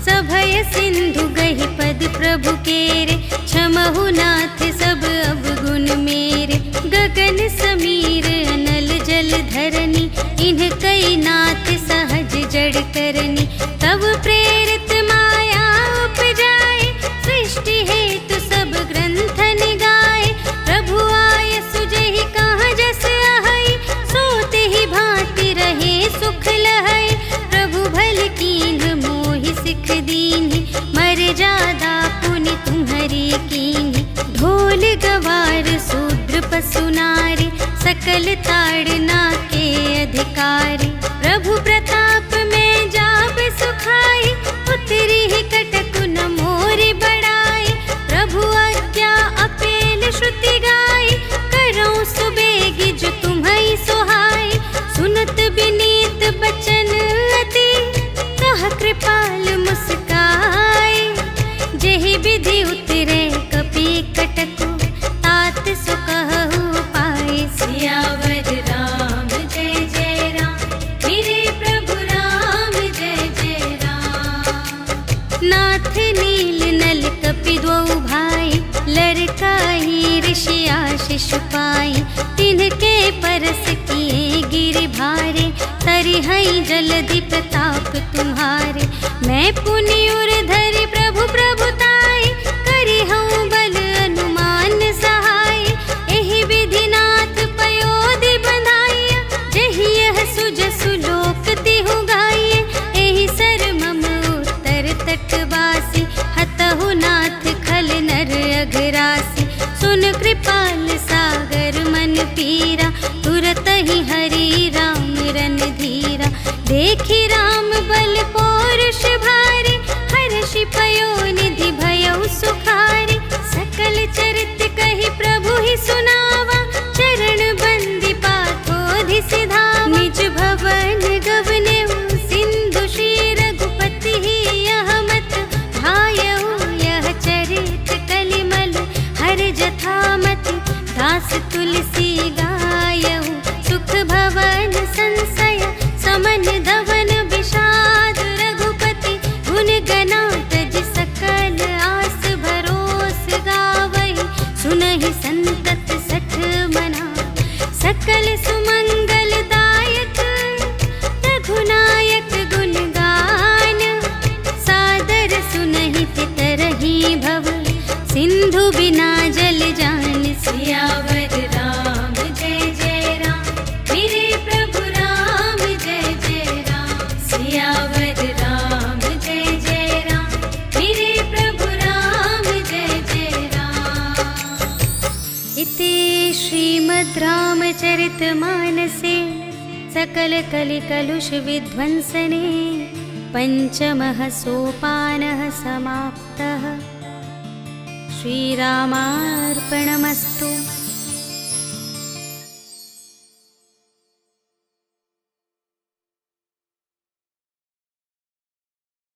सभय सिंधु गहि पद प्रभु केरे क्षमहु नाथ सब अवगुण मेरे गगन समीर अनल जल धरनी इन्ह कई नाथ सहज जड़ करनी तब प्रेरित माया उपजाए सृष्टि हेतु सब ग्रंथन गाए प्रभु आय सुजहि कहाँ जस आहई सोते ही भांति रहे सुख लहई प्रभु भल कीन्ह मोहि सिख दीन्हि मर जादा पुनि तुम्हरी कीन्हि ढोल गवार शूद्र पशु नारी सकल ताड़ना के अधिकारी प्रभु प्रताप में जाब सुखाई उतरी ही कटकु न मोरी बड़ाई प्रभु आज्ञा अपेल श्रुति गाई करऊं सुबेगी जो तुम्हई सोहाई सुनत विनीत बचन अति कह कृपाल मुस्काई जेहि विधि उतरे कपि कटकु तात सो कहु पाए सियावर राम जय जय राम मेरे प्रभु राम जय जय राम नाथ नील नल कपि द्वौ भाई लरकाई ऋषि आशीष पाई तिनके परस किए गिरि भारे तरिहई जलधि प्रताप तुम्हारे मैं पुनि उर धरि प्रभु प्रभुताई करिहऊँ बल अनुमान सहाय एहि विधि नाथ पयोधि बंधाइया जहि यह सुजसु लोक तिहु गाइए एहि सर मम उत्तर तटवासी हतहु नाथ खल नर अघरासी सुन कृपाल सागर मन पीरा तुरत ही हरि राम रन धीरा देखी राम बल पौरुष भारी हर्षि पयो निधि भयउ सुखारी सकल चरित कहि प्रभु ही सुनावा चरण बंदी पाथोधि सिधावा निज भवन गवनेउ सिंधु श्री रघुपति ही यह मत भायउ यह चरित कलिमल हर जथामति दास तुलसी गायउ सुख भवन संशय समन धवन विषाद रघुपति गुण गना तज सकल आस भरोस गावई सुनहि संतत सठ मना सकल सुमंगल दायक रघुनायक गुण गान सादर सुनहि तितरहि भव सिंधु बिना जल जान सियावर राम जय जय राम मेरे प्रभु राम जय जय राम सियावर राम जय जय राम मेरे प्रभु राम जय जय राम इति श्रीमद् रामचरितमानसे सकल कलि कलुष विध्वंसने पंचमः सोपानः समाप्तः श्रीरामार्पणमस्तु।